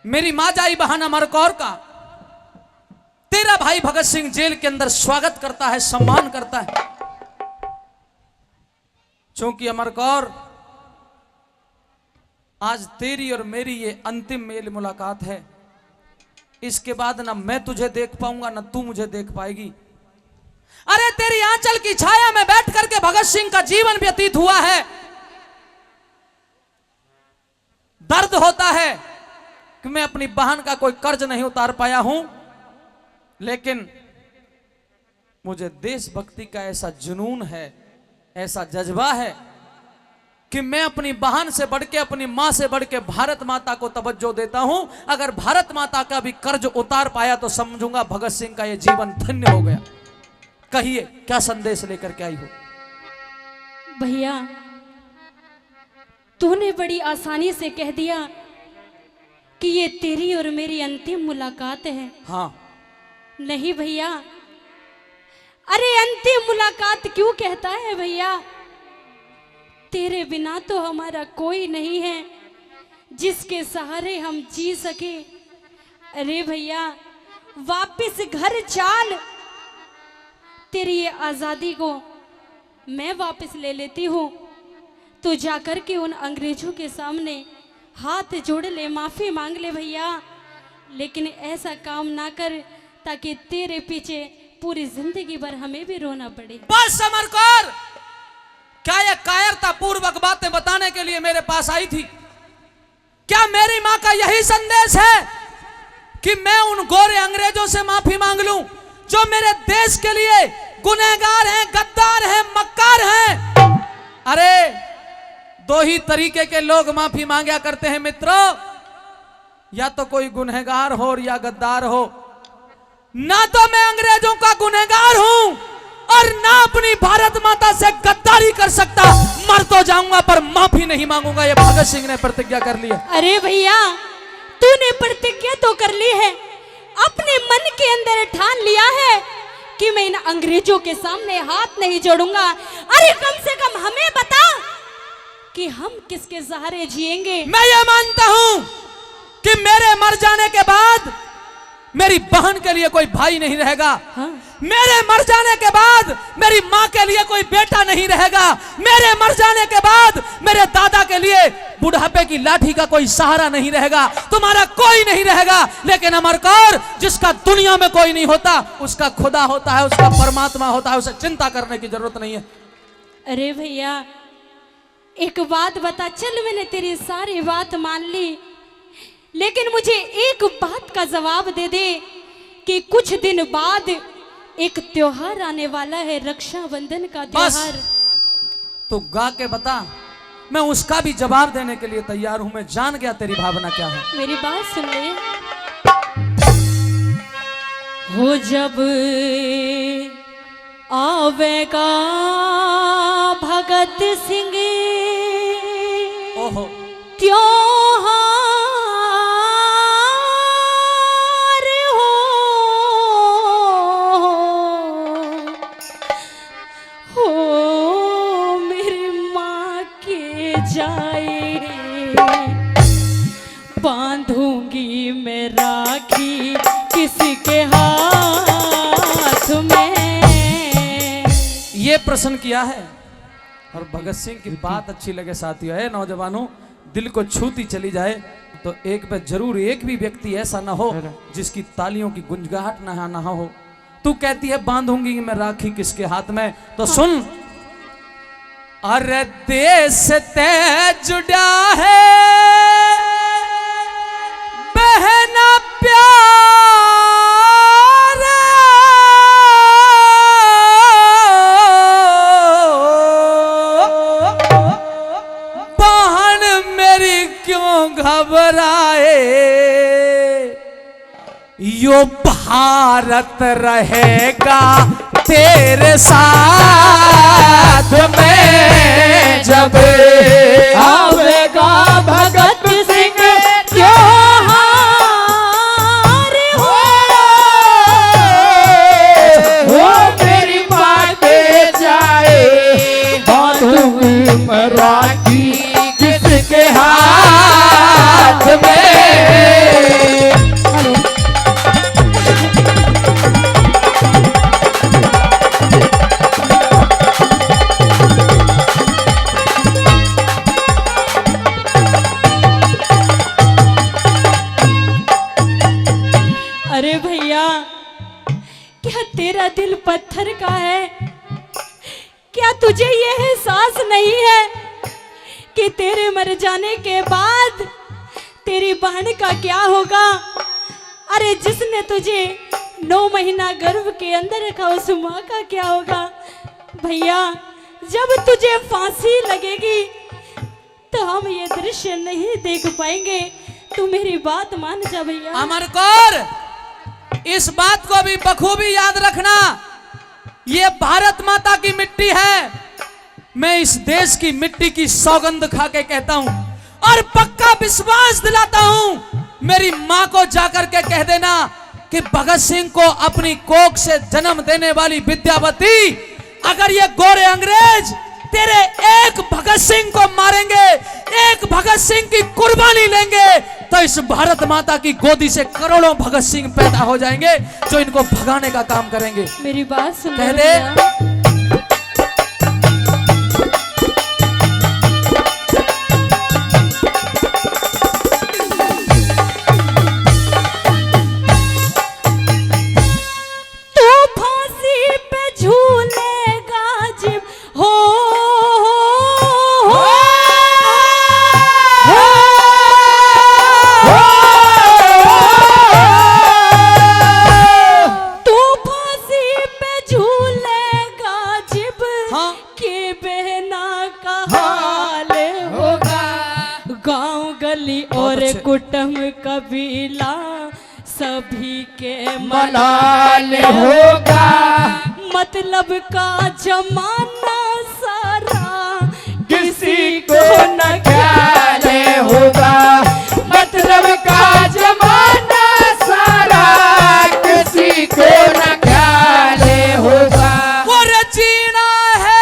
मेरी मां जाई बहाना अमरकौर का, तेरा भाई भगत सिंह जेल के अंदर स्वागत करता है, सम्मान करता है। क्योंकि अमरकौर आज तेरी और मेरी ये अंतिम मेल मुलाकात है। इसके बाद ना मैं तुझे देख पाऊंगा ना तू मुझे देख पाएगी। अरे तेरी आंचल की छाया में बैठ करके भगत सिंह का जीवन व्यतीत हुआ है। दर्द होता है कि मैं अपनी बहन का कोई कर्ज नहीं उतार पाया हूं, लेकिन मुझे देशभक्ति का ऐसा जुनून है, ऐसा जज्बा है कि मैं अपनी बहन से बढ़ के, अपनी मां से बढ़ के भारत माता को तवज्जो देता हूं। अगर भारत माता का भी कर्ज उतार पाया तो समझूंगा भगत सिंह का यह जीवन धन्य हो गया। कहिए क्या संदेश लेकर के आई हो? भैया तूने बड़ी आसानी से कह दिया कि ये तेरी और मेरी अंतिम मुलाकात है। हाँ। नहीं भैया, अरे अंतिम मुलाकात क्यों कहता है भैया? तेरे बिना तो हमारा कोई नहीं है जिसके सहारे हम जी सके। अरे भैया वापिस घर चाल, तेरी ये आजादी को मैं वापस ले लेती हूँ। तो जाकर के उन अंग्रेजों के सामने हाथ जोड़ ले, माफी मांग ले भैया, लेकिन ऐसा काम ना कर ताकि तेरे पीछे पूरी जिंदगी भर हमें भी रोना पड़े। बस अमरकौर, क्या यह कायरता पूर्वक बातें बताने के लिए मेरे पास आई थी? क्या मेरी मां का यही संदेश है कि मैं उन गोरे अंग्रेजों से माफी मांग लूं जो मेरे देश के लिए गुनहगार हैं, गद्दार हैं, मक्कार हैं? अरे दो ही तरीके के लोग माफी मांगा करते हैं मित्रों, या तो कोई गुनहगार हो या गद्दार हो। ना तो मैं अंग्रेजों का गुनहगार हूं और ना अपनी भारत माता से गद्दारी कर सकता। मर तो जाऊंगा पर माफी नहीं मांगूंगा, ये भगत सिंह ने प्रतिज्ञा कर ली है। अरे भैया तूने प्रतिज्ञा तो कर ली है, अपने मन के अंदर ठान लिया है कि मैं इन अंग्रेजों के सामने हाथ नहीं जोड़ूंगा। अरे कम से कम हमें बता कि हम किसके सहारे जिएंगे। मैं ये मानता हूं कि मेरे मर जाने के बाद मेरी बहन के लिए कोई भाई नहीं रहेगा। हाँ? मेरे मर जाने के बाद मेरी मां के लिए कोई बेटा नहीं रहेगा। मेरे मर जाने के बाद मेरे दादा के लिए बुढ़ापे की लाठी का कोई सहारा नहीं रहेगा। तुम्हारा कोई नहीं रहेगा। लेकिन अमरकौर, जिसका दुनिया में कोई नहीं होता उसका खुदा होता है, उसका परमात्मा होता है, उसे चिंता करने की जरूरत नहीं है। अरे भैया एक बात बता, चल मैंने तेरी सारी बात मान ली, लेकिन मुझे एक बात का जवाब दे दे कि कुछ दिन बाद एक त्योहार आने वाला है, रक्षाबंधन का त्योहार। तो गा के बता, मैं उसका भी जवाब देने के लिए तैयार हूं। मैं जान गया तेरी भावना क्या है। मेरी बात सुन ले। हो जब आवेगा भगत सिंह ओहो त्योहार हो मेरी माँ के जाए बांधूंगी मैं राखी किसके हाथ में। ये प्रश्न किया है और भगत सिंह की बात अच्छी लगे साथियों, है नौजवानों, दिल को छूती चली जाए तो एक बार जरूर एक भी व्यक्ति ऐसा ना हो जिसकी तालियों की गुंजगाहट ना हो। तू कहती है बांधूंगी मैं राखी किसके हाथ में, तो सुन। अरे देश ते जुड़ा है बहना प्यार, घबराए यो भारत रहेगा तेरे साथ में जब आवेगा भगत सिंह त्योहार हो मेरी बातें जाए बांधूंगी राखी किसके हाथ में। अरे भैया, क्या तेरा दिल पत्थर का है? क्या तुझे ये एहसास नहीं है कि तेरे मर जाने के बाद तेरी बहन का क्या होगा? अरे जिसने तुझे 9 महीना गर्भ के अंदर रखा उस माँ का क्या होगा? भैया, जब तुझे फांसी लगेगी तो हम ये दृश्य नहीं देख पाएंगे। तू मेरी बात मान जा भैया। अमर कौर, इस बात को भी बखूबी याद रखना, ये भारत माता की मिट्टी है। मैं इस देश की मिट्टी की सौगंध खा के कहता हूं और पक्का विश्वास दिलाता हूं, मेरी मां को जाकर के कह देना कि भगत सिंह को अपनी कोख से जन्म देने वाली विद्यावती, अगर ये गोरे अंग्रेज तेरे एक भगत सिंह को मारेंगे, एक भगत सिंह की कुर्बानी लेंगे, तो इस भारत माता की गोदी से करोड़ों भगत सिंह पैदा हो जाएंगे जो इनको भगाने का काम करेंगे। मेरी बात सुन कह दे। कुटुंब कबीला सभी के मलाल होगा, मतलब का जमाना सारा किसी को न ख्याल होगा, मतलब का जमाना सारा किसी को न ख्याल होगा। और जीना है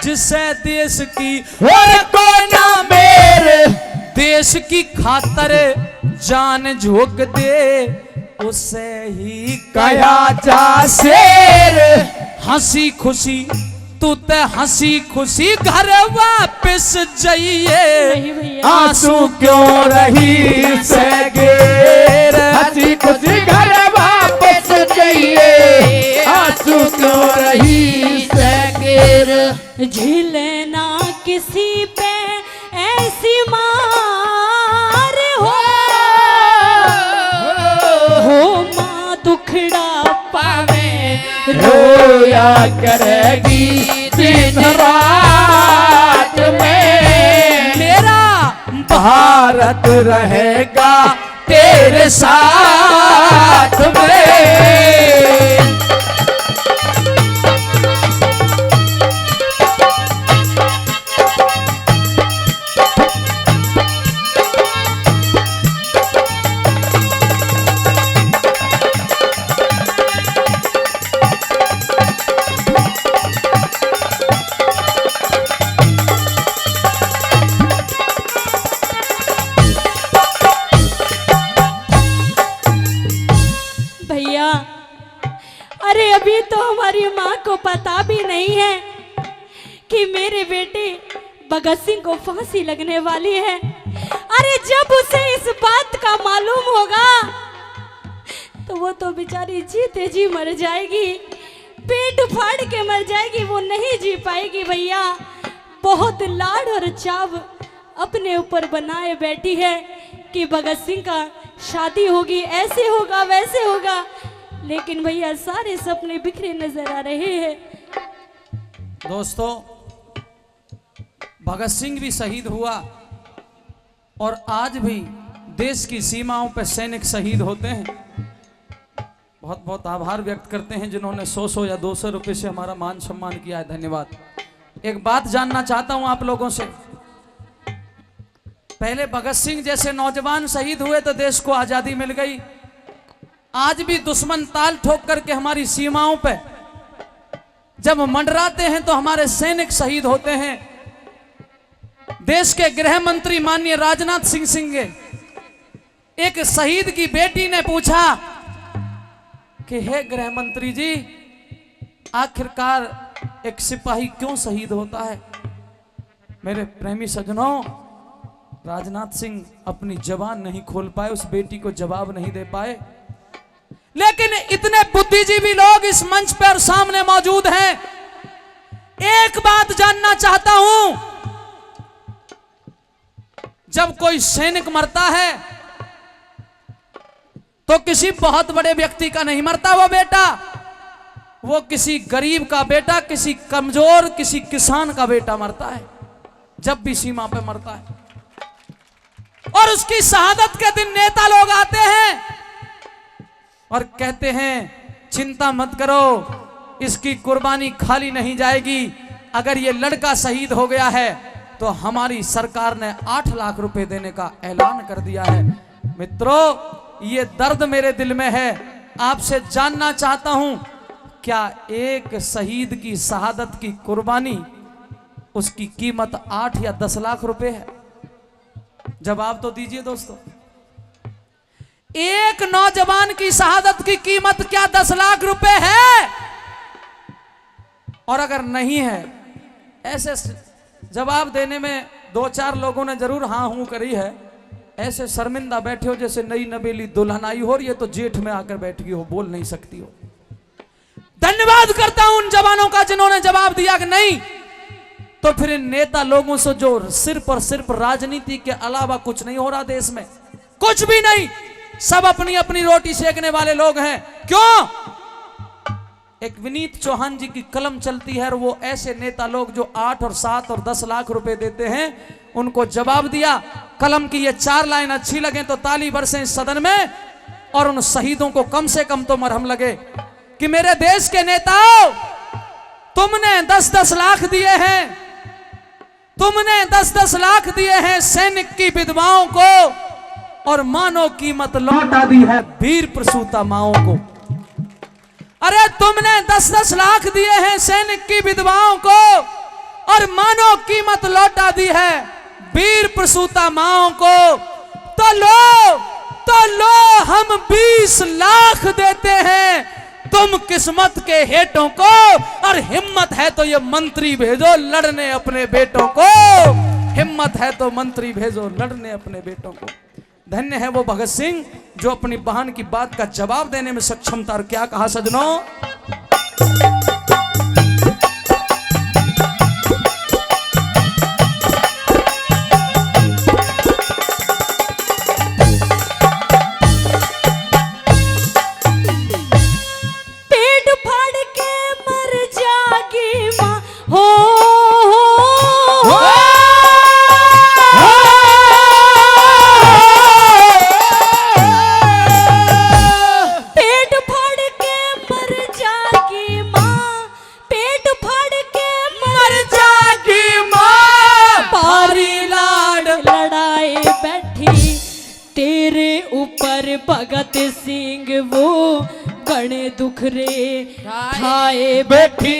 जिसे देश की और कोई ना मेरे, देश की खातर जान झोंक दे, उसे ही कया जा शेर। हंसी खुशी तू ते हंसी खुशी घर वापस जाइए, आंसू क्यों रही से घेर, हंसी खुशी घर वापस जाइए, आंसू क्यों रही से घेर। झीले ना किसी पे ऐसी मार हो माँ दुखड़ा पावे रोया करेगी दिन रात में, मेरा भारत रहेगा तेरे साथ में। अरे अभी तो हमारी माँ को पता भी नहीं है कि मेरे बेटे भगत सिंह को फांसी लगने वाली है। अरे जब उसे इस बात का मालूम होगा तो वो तो बेचारी जीते जी मर जाएगी, पेट फाड़ के मर जाएगी, वो नहीं जी पाएगी भैया। बहुत लाड़ और चाव अपने ऊपर बनाए बैठी है कि भगत सिंह का शादी होगी, ऐसे होगा वैसे होगा, लेकिन भैया सारे सपने बिखरे नजर आ रहे हैं। दोस्तों, भगत सिंह भी शहीद हुआ और आज भी देश की सीमाओं पर सैनिक शहीद होते हैं। बहुत बहुत आभार व्यक्त करते हैं जिन्होंने 100 या 200 रुपए से हमारा मान सम्मान किया है, धन्यवाद। एक बात जानना चाहता हूं आप लोगों से, पहले भगत सिंह जैसे नौजवान शहीद हुए तो देश को आजादी मिल गई, आज भी दुश्मन ताल ठोक करके हमारी सीमाओं पे जब मंडराते हैं तो हमारे सैनिक शहीद होते हैं। देश के गृह मंत्री माननीय राजनाथ सिंह से एक शहीद की बेटी ने पूछा कि हे गृह मंत्री जी, आखिरकार एक सिपाही क्यों शहीद होता है? मेरे प्रेमी सज्जनों, राजनाथ सिंह अपनी जबान नहीं खोल पाए, उस बेटी को जवाब नहीं दे पाए। लेकिन इतने बुद्धिजीवी लोग इस मंच पर सामने मौजूद हैं। एक बात जानना चाहता हूं, जब कोई सैनिक मरता है तो किसी बहुत बड़े व्यक्ति का नहीं मरता वो बेटा, वो किसी गरीब का बेटा, किसी कमजोर, किसी किसान का बेटा मरता है जब भी सीमा पे मरता है। और उसकी शहादत के दिन नेता लोग आते हैं और कहते हैं चिंता मत करो, इसकी कुर्बानी खाली नहीं जाएगी। अगर ये लड़का शहीद हो गया है तो हमारी सरकार ने 8 लाख रुपए देने का ऐलान कर दिया है। मित्रों, ये दर्द मेरे दिल में है। आपसे जानना चाहता हूं, क्या एक शहीद की शहादत की कुर्बानी, उसकी कीमत 8 या 10 लाख रुपए है? जवाब तो दीजिए दोस्तों। एक नौजवान की शहादत की कीमत क्या 10 लाख रुपए है? और अगर नहीं है, ऐसे जवाब देने में 2-4 लोगों ने जरूर हाँ हूं करी है। ऐसे शर्मिंदा बैठे हो जैसे नई नवेली दुल्हन आई हो और ये तो जेठ में आकर बैठ गई हो, बोल नहीं सकती हो। धन्यवाद करता हूं उन जवानों का जिन्होंने जवाब दिया कि नहीं। तो फिर इन नेता लोगों से जो सिर्फ और सिर्फ राजनीति के अलावा कुछ नहीं हो रहा देश में, कुछ भी नहीं, सब अपनी अपनी रोटी सेकने वाले लोग हैं। क्यों? एक विनीत चौहान जी की कलम चलती है और वो ऐसे नेता लोग जो 8 और 7 और 10 लाख रुपए देते हैं, उनको जवाब दिया। कलम की ये 4 लाइन अच्छी लगे तो ताली बरसे इस सदन में, और उन शहीदों को कम से कम तो मरहम लगे कि मेरे देश के नेताओं, तुमने 10-10 लाख दिए हैं, तुमने 10-10 लाख दिए हैं सैनिक की विधवाओं को, और मानो कीमत लौटा दी है वीर प्रसूता माओं को। अरे तुमने 10-10 लाख दिए हैं सैनिक की विधवाओं को, और मानो कीमत लौटा दी है वीर प्रसूता माओं को। तो लो हम 20 लाख देते हैं तुम किस्मत के हेटों को, और हिम्मत है तो ये मंत्री भेजो लड़ने अपने बेटों को। हिम्मत है तो मंत्री भेजो लड़ने अपने बेटों को। धन्य है वो भगत सिंह जो अपनी बहन की बात का जवाब देने में सक्षम था। और क्या कहा सजनों? भगत सिंह वो बड़े दुख रे खाए बैठी,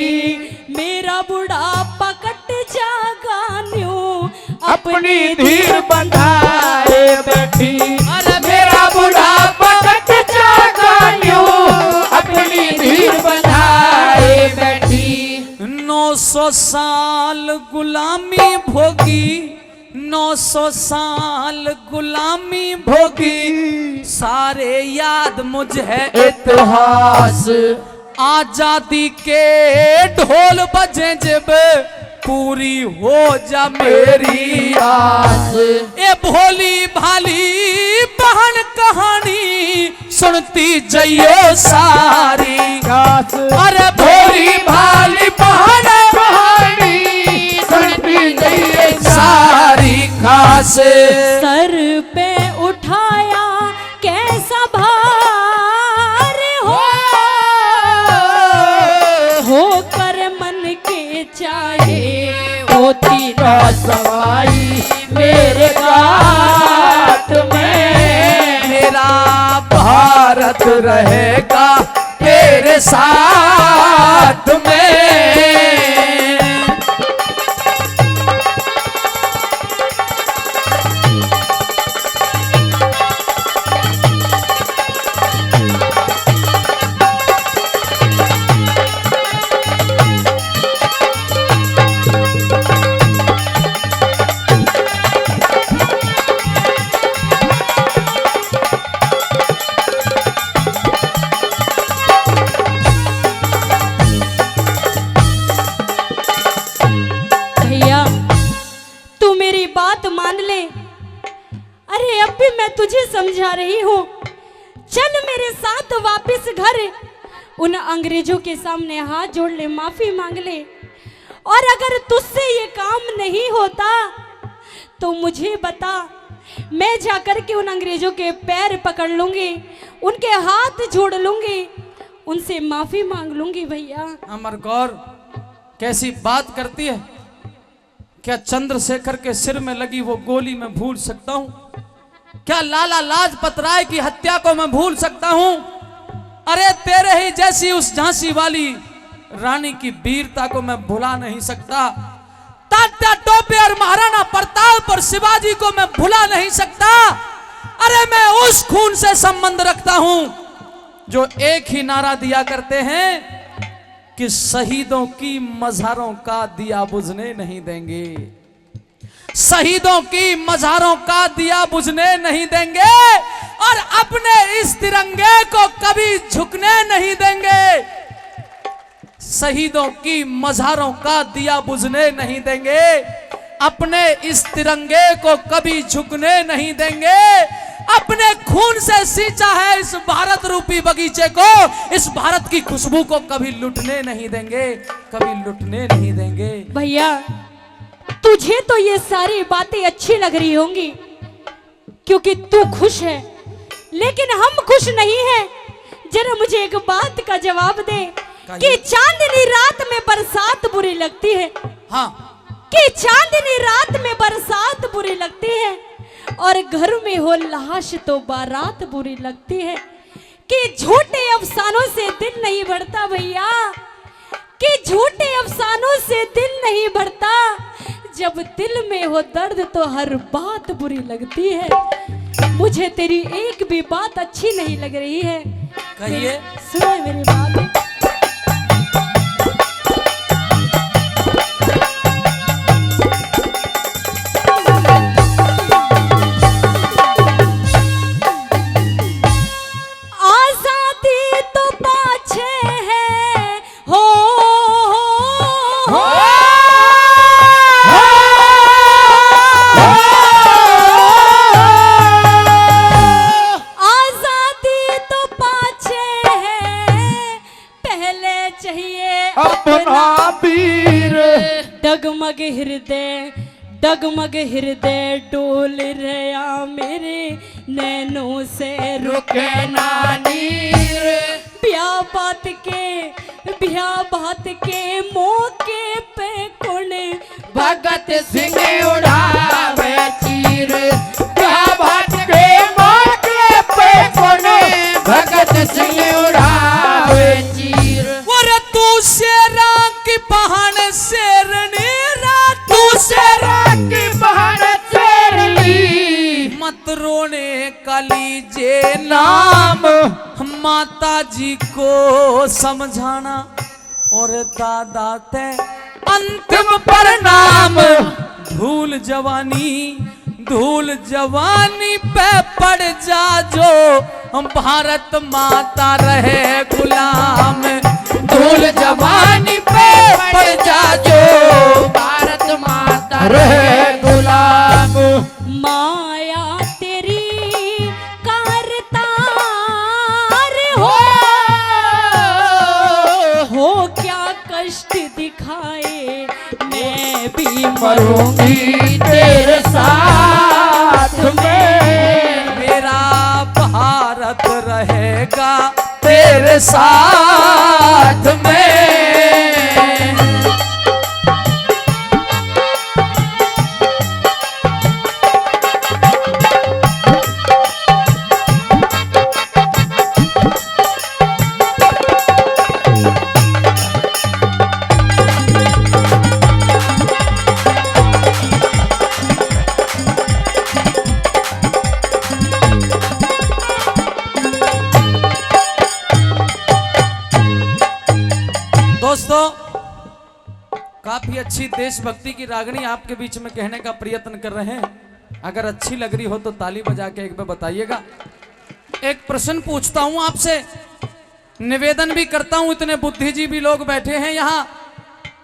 मेरा बुढ़ापा कट जागा न्यू अपनी धीर बंधाए बैठी। अरे मेरा बुढ़ापा कट जागा न्यू अपनी धीर बंधाए बैठी। 900 साल गुलामी भोगी, 900 साल गुलामी भोगी, सारे याद मुझे इतिहास। आजादी के ढोल बजे जब पूरी हो जा मेरी आस। ए भोली भाली बहन कहानी सुनती जइयो सारी। अरे भोली भाली बहन कहानी सुनती जइयो सारी खास। सर पे उठाया कैसा भार होकर मन के चाहे होती ना सवाई मेरे गात में। मेरा भारत रहेगा तेरे साथ में। मेरी बात मान ले। अरे अब भी मैं तुझे समझा रही हूँ, चल मेरे साथ वापस घर, उन अंग्रेजों के सामने हाथ जोड़ ले, माफी मांग ले। और अगर तुझसे ये काम नहीं होता तो मुझे बता, मैं जाकर के उन अंग्रेजों के पैर पकड़ लूंगी, उनके हाथ जोड़ लूंगी, उनसे माफी मांग लूंगी भैया। अमर गौर कैसी बात करती है। क्या चंद्रशेखर के सिर में लगी वो गोली मैं भूल सकता हूं? क्या लाला लाजपत राय की हत्या को मैं भूल सकता हूं? अरे तेरे ही जैसी उस झांसी वाली रानी की वीरता को मैं भुला नहीं सकता। तात्या टोपे और महाराणा प्रताप और शिवाजी को मैं भुला नहीं सकता। अरे मैं उस खून से संबंध रखता हूं जो एक ही नारा दिया करते हैं कि शहीदों की मज़ारों का दिया बुझने नहीं देंगे, शहीदों की मज़ारों का दिया बुझने नहीं देंगे, और अपने इस तिरंगे को कभी झुकने नहीं देंगे। शहीदों की मज़ारों का दिया बुझने नहीं देंगे, अपने इस तिरंगे को कभी झुकने नहीं देंगे। अपने खून से सींचा है इस भारत रूपी बगीचे को, इस भारत की खुशबू को कभी लुटने नहीं देंगे, कभी लुटने नहीं देंगे। भैया तुझे तो ये सारी बातें अच्छी लग रही होंगी क्योंकि तू खुश है, लेकिन हम खुश नहीं हैं। जरा मुझे एक बात का जवाब दे कि चांदनी रात में बरसात बुरी लगती है। हाँ, कि चांदनी रात में बरसात बुरी लगती है और घर में हो लाश तो बारात बुरी लगती है। कि झूठे अफसानों से दिल नहीं भरता भैया, कि झूठे अफसानों से दिल नहीं भरता। जब दिल में हो दर्द तो हर बात बुरी लगती है। मुझे तेरी एक भी बात अच्छी नहीं लग रही है। कहिए। सुनो मेरी बात। डगमग हृदय, डगमग हृदय डोल रहा मेरे नैनों से रुके ना नीर। ब्याह बात के मौके पे कौन भगत सिंह उड़ावे चीर। ब्याह बात के मौके पे कौन भगत सिंह उड़ावे चीर। और तू शेरा की पहाड़ शेरनी रात, तू शेरा की बहार चेरली मत रोने का लीजे नाम। माता जी को समझाना और दादा ते अंतिम प्रणाम। धूल जवानी पे पड़ जा जो हम भारत माता रहे गुलाम। धूल जवानी पे पड़ जा जो भारत माता रहे गुलाम। माया तेरी कारतार हो क्या कष्ट दिखाए मैं भी मरूंगी तेरे साथ में। मेरा भारत रहेगा तेरे साथ में। दोस्तों, काफी अच्छी देशभक्ति की रागनी आपके बीच में कहने का प्रयत्न कर रहे हैं। अगर अच्छी लग रही हो तो ताली बजा के एक बार बताइएगा। एक प्रश्न पूछता हूं आपसे, निवेदन भी करता हूं, इतने बुद्धिजीवी लोग बैठे हैं यहां,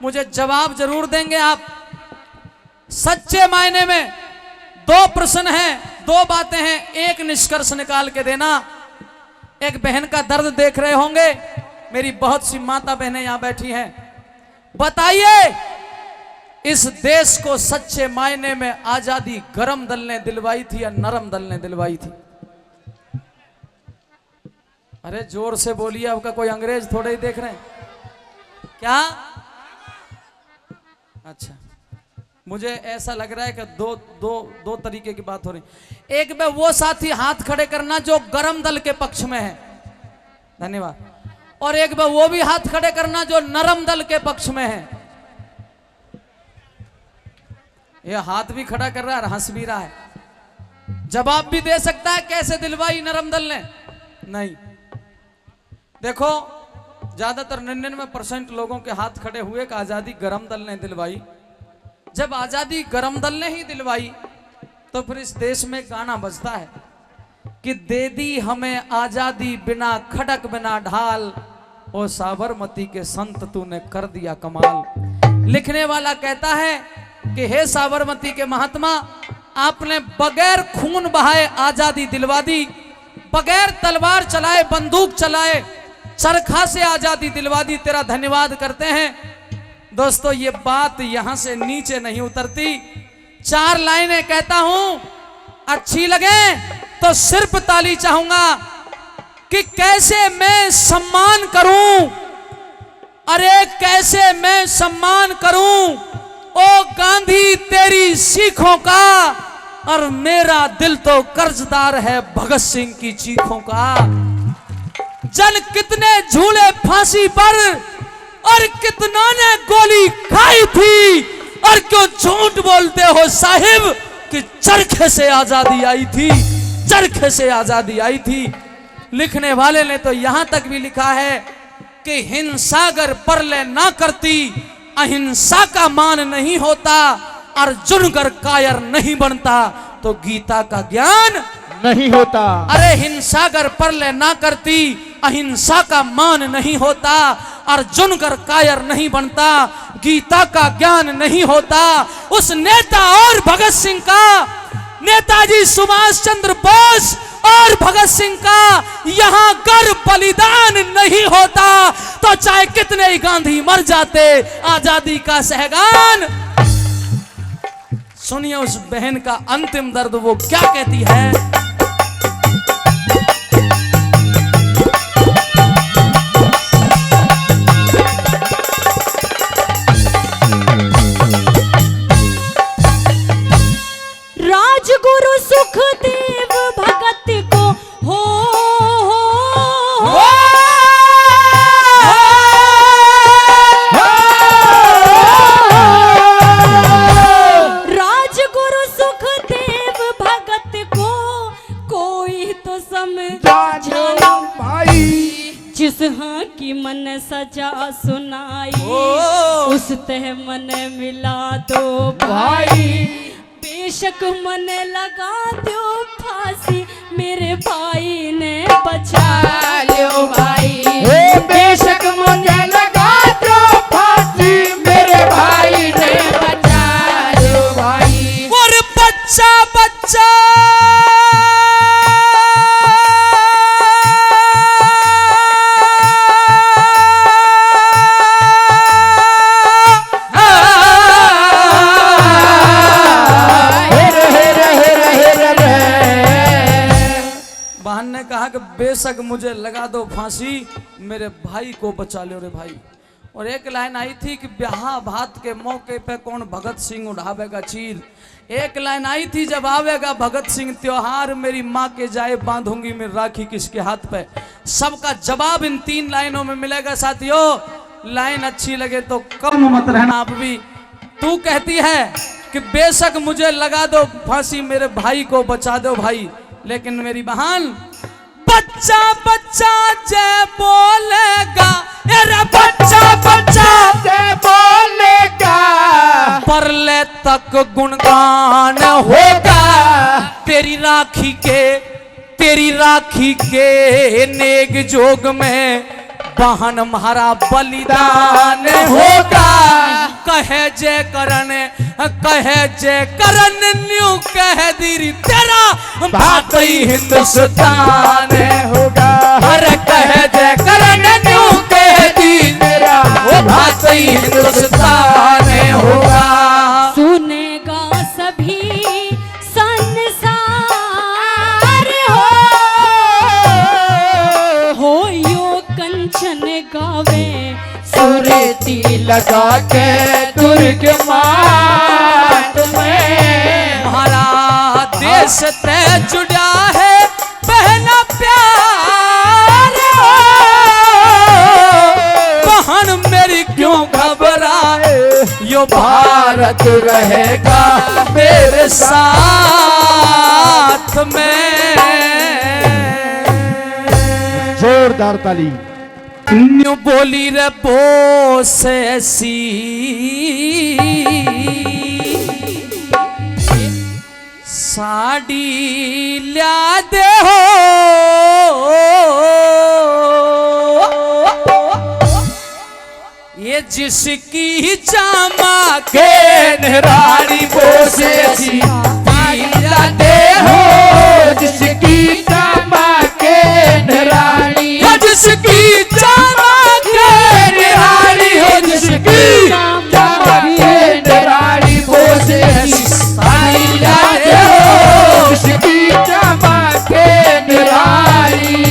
मुझे जवाब जरूर देंगे आप। सच्चे मायने में दो प्रश्न हैं, दो बातें हैं, एक निष्कर्ष निकाल के देना। एक बहन का दर्द देख रहे होंगे, मेरी बहुत सी माता बहनें यहां बैठी हैं। बताइए, इस देश को सच्चे मायने में आजादी गरम दल ने दिलवाई थी या नरम दल ने दिलवाई थी? अरे जोर से बोलिए, आपका कोई अंग्रेज थोड़े ही देख रहे हैं क्या? अच्छा, मुझे ऐसा लग रहा है कि दो तरीके की बात हो रही। एक में वो साथी हाथ खड़े करना जो गरम दल के पक्ष में है, धन्यवाद। और एक में वो भी हाथ खड़े करना जो नरम दल के पक्ष में है। ये हाथ भी खड़ा कर रहा है और हंस भी रहा है। जवाब भी दे सकता है कैसे दिलवाई नरम दल ने? नहीं। देखो, ज्यादातर 99% लोगों के हाथ खड़े हुए कि आजादी गरम दल ने दिलवाई। जब आजादी गरम दल ने ही दिलवाई तो फिर इस देश में गाना बजता है कि दे दी हमें आजादी बिना खड़क बिना ढाल, ओ साबरमती के संत तूने कर दिया कमाल। लिखने वाला कहता है कि हे साबरमती के महात्मा, आपने बगैर खून बहाए आजादी दिलवा दी, बगैर तलवार चलाए बंदूक चलाए चरखा से आजादी दिलवा दी। तेरा धन्यवाद करते हैं। दोस्तों, ये बात यहां से नीचे नहीं उतरती। 4 लाइनें कहता हूं, अच्छी लगे तो सिर्फ ताली चाहूंगा कि कैसे मैं सम्मान करूं, अरे कैसे मैं सम्मान करूं ओ गांधी तेरी सीखों का, और मेरा दिल तो कर्जदार है भगत सिंह की चीखों का। जन कितने झूले फांसी पर और कितना ने गोली खाई थी, और क्यों झूठ बोलते हो साहिब कि चरखे से आजादी आई थी, चरखे से आजादी आई थी। लिखने वाले ने तो यहां तक भी लिखा है कि हिंसा अगर परले ना करती, अहिंसा का मान नहीं होता, अर्जुन अगर कायर नहीं बनता तो गीता का ज्ञान नहीं होता। अरे हिंसा अगर परले ना करती, अहिंसा का मान नहीं होता, अर्जुन अगर कायर नहीं बनता, गीता का ज्ञान नहीं होता। उस नेता और भगत सिंह का, नेताजी सुभाष चंद्र बोस और भगत सिंह का यहां अगर बलिदान नहीं होता तो चाहे कितने ही गांधी मर जाते, आजादी का सहगान। सुनिए उस बहन का अंतिम दर्द, वो क्या कहती है। राजगुरु सुखदेव भगत को हो राजगुरु सुखदेव भगत को कोई तो समझा भाई, जिस हाँ की मन सजा सुनाई, उस तह मन मिला दो भाई। बेशक मन लगा दो फांसी, मेरे भाई ने बचा लो भाई। बेशक मुझे लगा दो फांसी, मेरे भाई ने बचा लो भाई। और बच्चा बच्चा कहा कि बेशक मुझे लगा दो फांसी, मेरे भाई को बचा लो रे भाई। और एक लाइन आई थी कि ब्याह भात के मौके पे कौन भगत सिंह उड़ावेगा चीर। एक लाइन आई थी, जब आवेगा भगत सिंह त्योहार, मेरी माँ के जाए बांधूंगी मैं राखी किसके हाथ पे। सबका जवाब इन 3 लाइनों में मिलेगा साथियों। लाइन अच्छी लगे तो कम मत रहना आप भी। तू कहती है कि बेशक मुझे लगा दो फांसी, मेरे भाई को बचा दो भाई, लेकिन मेरी बहन बच्चा बच्चा जय बोलेगा, अरे बच्चा बच्चा जय बोलेगा, परले तक गुणगान होगा। तेरी राखी के नेग जोग में बहन हमारा बलिदान होगा। कहे जय करण न्यू कह दीरी तेरा भाई हिंदुस्तान होगा। अरे कहे जय करण न्यू कह दी तेरा वो भाई हिंदुस्तान होगा। सुनेगा सभी संसार हो यो कंचन गावे सुरती लगा के दुर्ग मात में। हमारा देश तय जुड़ा है पहला प्यार बहन मेरी क्यों घबराए यो भारत रहेगा मेरे साथ में। जोरदार ताली। न्यू बोली रे बोस ऐसी साड़ी ल्या दे हो ये जिसकी जामा के निराली बोस ऐसी ला दे हो जिसकी जामा के निराली। जिसकी जामा के निराली हो जिसकी जामा के निराली बोस ऐसी साड़ी ला दे हो जिसकी जामा के निराली।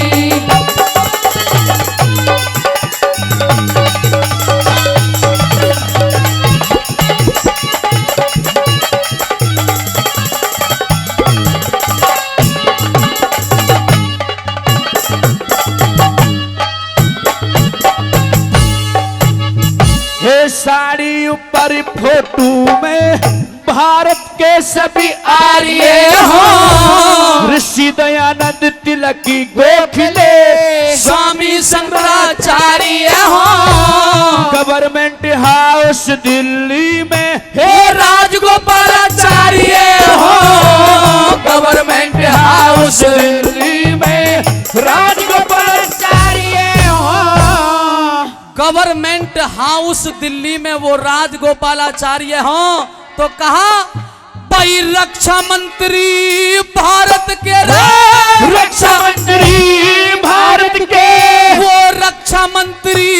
साड़ी ऊपर फोटो में भारत के सभी आर्य हो। ऋषि दयानंद तिलक की गोखले स्वामी शंकराचार्य हो। गवर्नमेंट हाउस दिल्ली में हे राजगोपालाचार्य हो। गवर्नमेंट हाउस दिल्ली में राजगोपालाचार्य हो। गवर्नमेंट हाउस दिल्ली में वो राजगोपालाचार्य हो। तो कहा भाई रक्षा मंत्री भारत के रक्षा मंत्री भारत के वो रक्षा मंत्री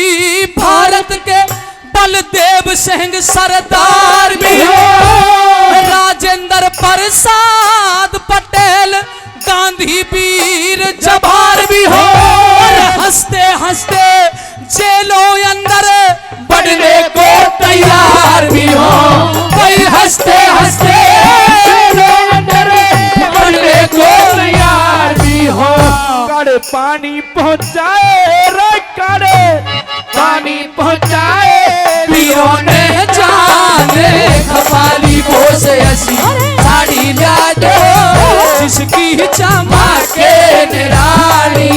भारत के बलदेव सिंह सरदार भी हो। राजेंद्र प्रसाद पटेल गांधी वीर जवाहर भी हो। और हंसते हंसते जेलों अंदर बढ़ने को तैयार भी हो। भाई हंसते हंसते जेलों अंदर बढ़ने को तैयार भी हो। काड़े पानी पहुंचाए रे काड़े पानी पहुंचाए वीरों ने जाने खपाली बोस ऐसी साड़ी ला दो जिसकी चमा के निराली।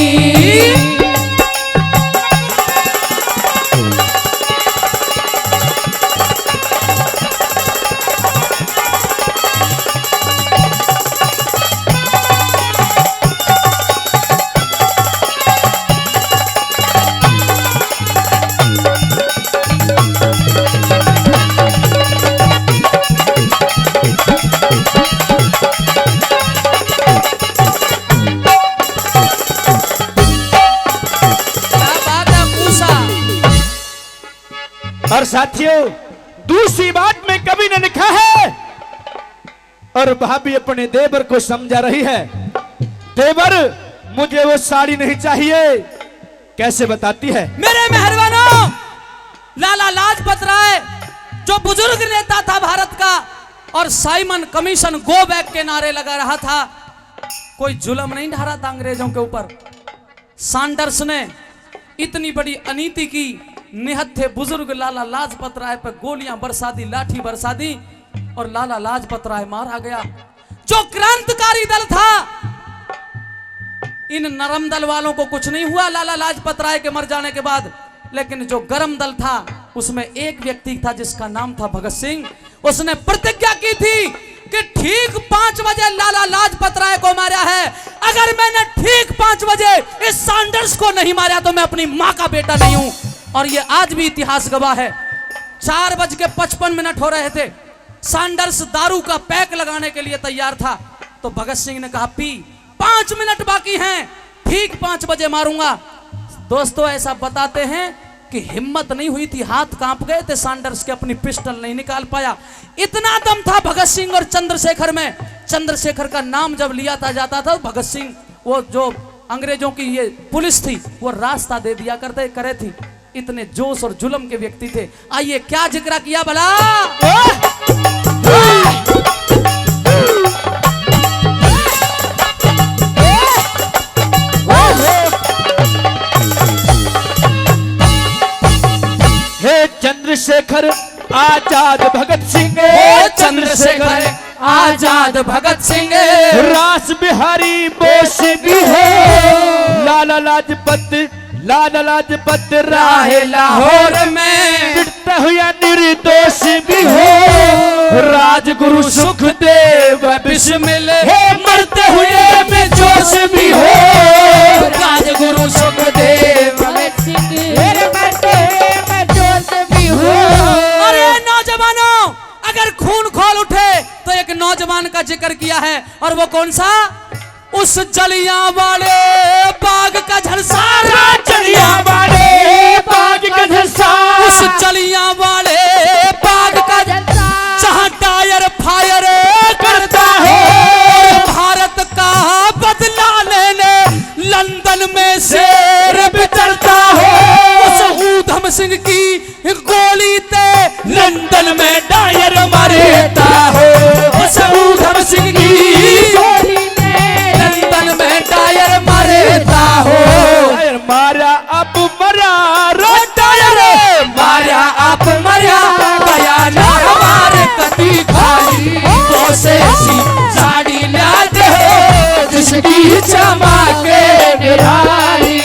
और साथियों दूसरी बात में कभी ने लिखा है और भाभी अपने देवर को समझा रही है। देवर मुझे वो साड़ी नहीं चाहिए। कैसे बताती है? मेरे मेहरबानों लाला लाजपत राय जो बुजुर्ग नेता था भारत का और साइमन कमीशन गो बैक के नारे लगा रहा था। कोई जुल्म नहीं ढा रहा था अंग्रेजों के ऊपर। सैंडर्स ने इतनी बड़ी अनीति की। निहत्थे बुजुर्ग लाला लाजपत राय पर गोलियां बरसा दी, लाठी बरसा दी और लाला लाजपत राय मारा गया। जो क्रांतिकारी दल था इन नरम दल वालों को कुछ नहीं हुआ लाला लाजपत राय के मर जाने के बाद। लेकिन जो गरम दल था उसमें एक व्यक्ति था जिसका नाम था भगत सिंह। उसने प्रतिज्ञा की थी कि ठीक 5 बजे लाला लाजपत राय को मारा है। अगर मैंने ठीक 5 बजे इस सैंडर्स को नहीं मारा तो मैं अपनी मां का बेटा नहीं हूं। और ये आज भी इतिहास गवाह है। 4:55 हो रहे थे, सैंडर्स दारू का पैक लगाने के लिए तैयार था, तो भगत सिंह ने कहा पी, 5 मिनट बाकी हैं, ठीक 5 बजे मारूंगा। दोस्तों ऐसा बताते हैं कि हिम्मत नहीं हुई थी, हाथ कांप गए थे सैंडर्स के, अपनी पिस्टल नहीं निकाल पाया। इतना दम था भगत सिंह और चंद्रशेखर में। चंद्रशेखर का नाम जब लिया जाता था, भगत सिंह वो जो अंग्रेजों की ये पुलिस थी वो रास्ता दे दिया करे थी। इतने जोश और जुल्म के व्यक्ति थे। आइए क्या जिक्र किया भला। चंद्रशेखर आजाद भगत सिंह, चंद्रशेखर आजाद भगत सिंह, रास बिहारी बोस भी है, लाला लाजपत राह लाहौर में पिटता हुआ निर्दोष भी हो, राजगुरु सुखदेव बिस्मिल मरते हुए में जोश भी हो, राजगुरु सुखदेव मरते हुए में जोश भी हो। अरे नौजवानों, अगर खून खोल उठे तो एक नौजवान का जिक्र किया है, और वो कौन सा? उस जलियांवाले बाग का झलसारा, जलियांवाले बाग का झलसारा, उस जलियांवाले बाग का झलसारा, जहां टायर फायर करता है, भारत का बदला लेने लंदन में शेर बिचरता है, उस ऊधम सिंह की गोली ते लंदन में टायर मारता है, उस ऊधम सिंह की गोली लंदन में टायर मारता हो। टायर मारा अब मरा रो, टायर मारा अब मरा, गया ना हमारे कटी खाली, तो से ऐसी साड़ी लाते हो जिसकी चमके निराली।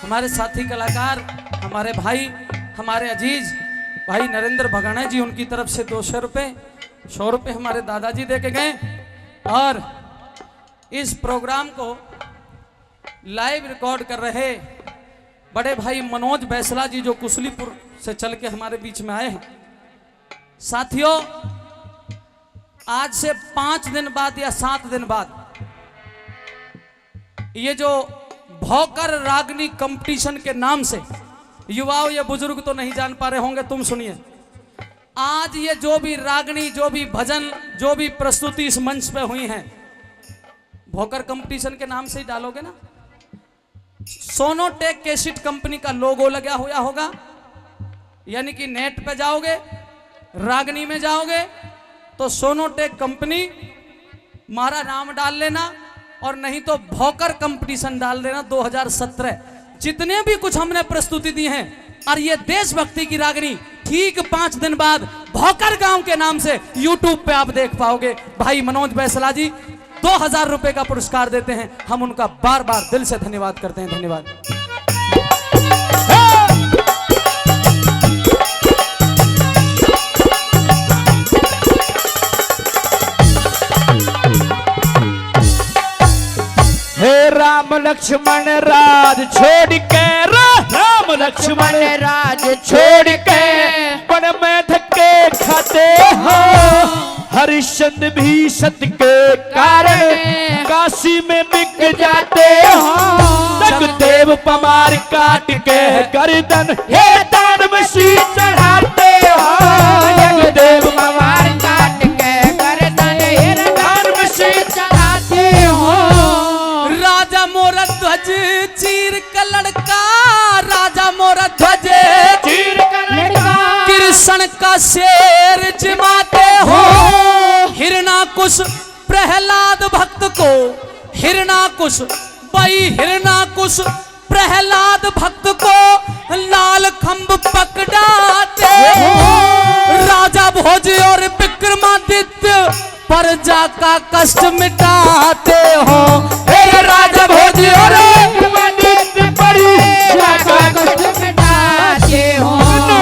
हमारे साथी कलाकार, हमारे भाई, हमारे अजीज भाई नरेंद्र भगाना जी, उनकी तरफ से 200 रुपये, 100 रुपये हमारे दादाजी दे के गए। और इस प्रोग्राम को लाइव रिकॉर्ड कर रहे बड़े भाई मनोज बैसला जी, जो कुशलीपुर से चल के हमारे बीच में आए हैं। साथियों, आज से 5 दिन बाद या 7 दिन बाद ये जो भौकर रागनी कंपटीशन के नाम से, युवाओं या बुजुर्ग तो नहीं जान पा रहे होंगे, तुम सुनिए। आज ये जो भी रागनी, जो भी भजन, जो भी प्रस्तुति इस मंच पे हुई हैं, भौकर कंपटीशन के नाम से ही डालोगे ना। सोनोटेक कैसेट कंपनी का लोगो लगा हुआ होगा, यानी कि नेट पे जाओगे, रागनी में जाओगे तो सोनोटेक कंपनी मारा नाम डाल लेना, और नहीं तो भौकर कंपटीशन डाल देना 2017। जितने भी कुछ हमने प्रस्तुति दी हैं, और ये देशभक्ति की रागनी ठीक 5 दिन बाद भौकर गांव के नाम से YouTube पे आप देख पाओगे। भाई मनोज बैसला जी 2000 रुपए का पुरस्कार देते हैं, हम उनका बार बार दिल से धन्यवाद करते हैं। धन्यवाद। हे राम लक्ष्मण राज छोड़ के, राम लक्ष्मण राज छोड़ के वन में धक्के खाते हो, हरिश्चंद्र भी सत्य के कारण काशी में बिक जाते हो, जगदेव पमार काट के गर्दन हे दान में शीश चढ़ाते हो, जगदेव पमार काट के गर्दन हे दान में शीश चढ़ाते हो। राजा मोरा ध्वज चीर का लड़का, राजा मोरा ध्वज चीर का लड़का, शेर जिमाते हो। हिरणाकुश प्रहलाद भक्त को, हिरणाकुश भाई हिरणाकुश प्रहलाद भक्त को लाल खंभ पकड़ाते हो। राजा भोज और विक्रमादित्य प्रजा का कष्ट मिटाते हो। हे राजा भोज और विक्रमादित्य प्रजा का कष्ट मिटाते हो।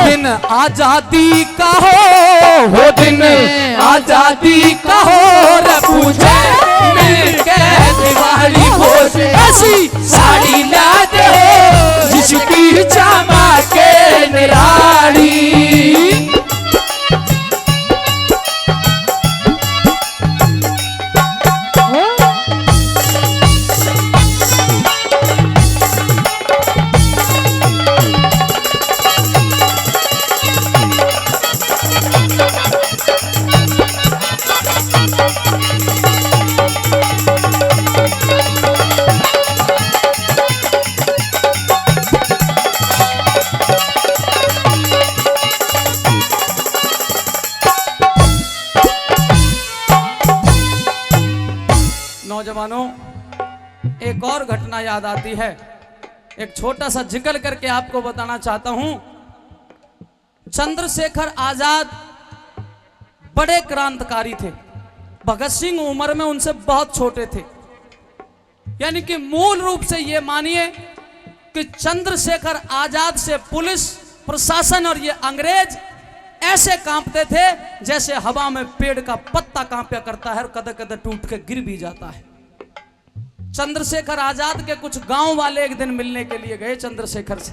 दिन आजादी का हो दिन आजादी का हो रे पूछे मिलके दिवाली भोज ऐसी साड़ी लाते हो जिसकी चमके निराली। नौजवानों, एक और घटना याद आती है, एक छोटा सा जिक्र करके आपको बताना चाहता हूं। चंद्रशेखर आजाद बड़े क्रांतिकारी थे। भगत सिंह उम्र में उनसे बहुत छोटे थे। यानी कि मूल रूप से यह मानिए कि चंद्रशेखर आजाद से पुलिस प्रशासन और ये अंग्रेज ऐसे कांपते थे जैसे हवा में पेड़ का पत्ता कांपया करता है और कदे कदे टूट के गिर भी जाता है। चंद्रशेखर आजाद के कुछ गांव वाले एक दिन मिलने के लिए गए चंद्रशेखर से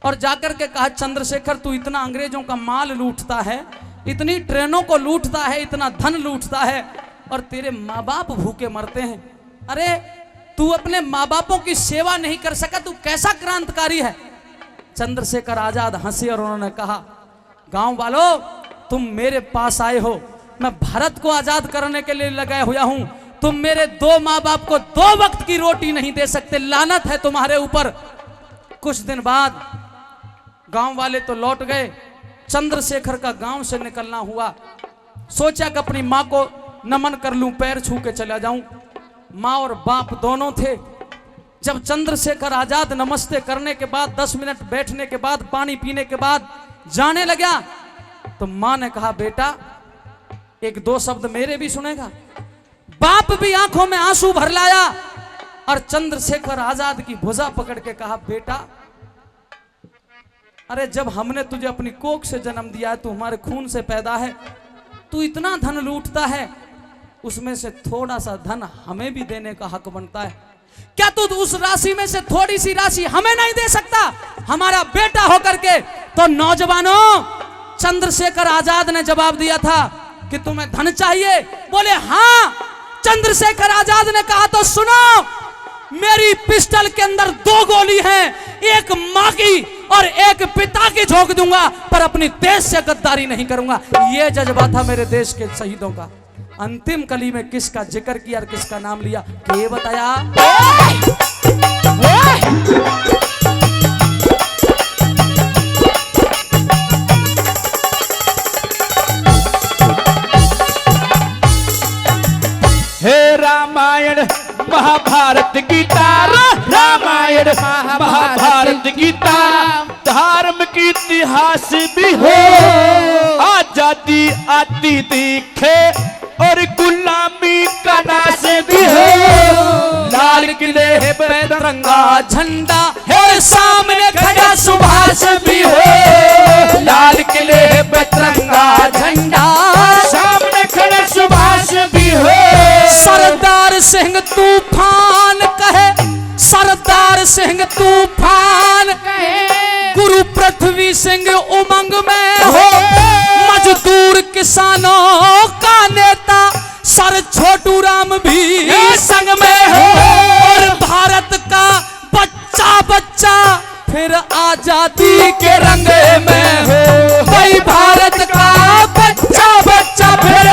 और जाकर के कहा, चंद्रशेखर तू इतना अंग्रेजों का माल लूटता है, इतनी ट्रेनों को लूटता है, इतना धन लूटता है और तेरे माँ बाप भूखे मरते हैं। अरे तू अपने माँ बापों की सेवा नहीं कर सका, तू कैसा क्रांतिकारी है। चंद्रशेखर आजाद हंसे और उन्होंने कहा, गांव वालों तुम मेरे पास आए हो, मैं भारत को आजाद करने के लिए लगाया हुआ हूं। तुम मेरे दो माँ बाप को 2 वक्त की रोटी नहीं दे सकते, लानत है तुम्हारे ऊपर। कुछ दिन बाद गांव वाले तो लौट गए। चंद्रशेखर का गांव से निकलना हुआ। सोचा कि अपनी माँ को नमन कर लूं, पैर छू के चला जाऊं। माँ और बाप दोनों थे। जब चंद्रशेखर आजाद नमस्ते करने के बाद 10 मिनट बैठने के बाद पानी पीने के बाद जाने लगा तो मां ने कहा, बेटा 1-2 शब्द मेरे भी सुनेगा। बाप भी आंखों में आंसू भर लाया और चंद्रशेखर आजाद की भुजा पकड़ के कहा, बेटा अरे जब हमने तुझे अपनी कोख से जन्म दिया है, तू हमारे खून से पैदा है, तू इतना धन लूटता है, उसमें से थोड़ा सा धन हमें भी देने का हक बनता है। क्या तू उस राशि में से थोड़ी सी राशि हमें नहीं दे सकता, हमारा बेटा होकर के? तो नौजवानों, चंद्रशेखर आजाद ने जवाब दिया था कि तुम्हें धन चाहिए? बोले हां। चंद्रशेखर आजाद ने कहा, तो सुनो, मेरी पिस्टल के अंदर 2 गोली हैं, एक मां की और एक पिता की झोंक दूंगा, पर अपनी देश से गद्दारी नहीं करूंगा। यह जज्बा था मेरे देश के शहीदों का। अंतिम कली में किसका जिक्र किया और किसका नाम लिया, ये बताया। हे रामायण महाभारत गीता, रामायण महाभारत गीता, धार्मिक इतिहास भी हो, आजादी आती दिखे और गुलामी का नाश भी हो। लाल किले पे तिरंगा झंडा और सामने खड़ा सुभाष भी हो। लाल किले पे तिरंगा झंडा, सामने खड़ा सुभाष भी हो। सरदार सिंह तूफान कहे, सरदार सिंह तूफान कहे, गुरु पृथ्वी सिंह उमंग में हो। मजदूर किसानों का नेता सर छोटू राम भी संग में हो। और भारत का बच्चा बच्चा फिर आजादी के रंग में हो। भाई भारत का बच्चा बच्चा फिर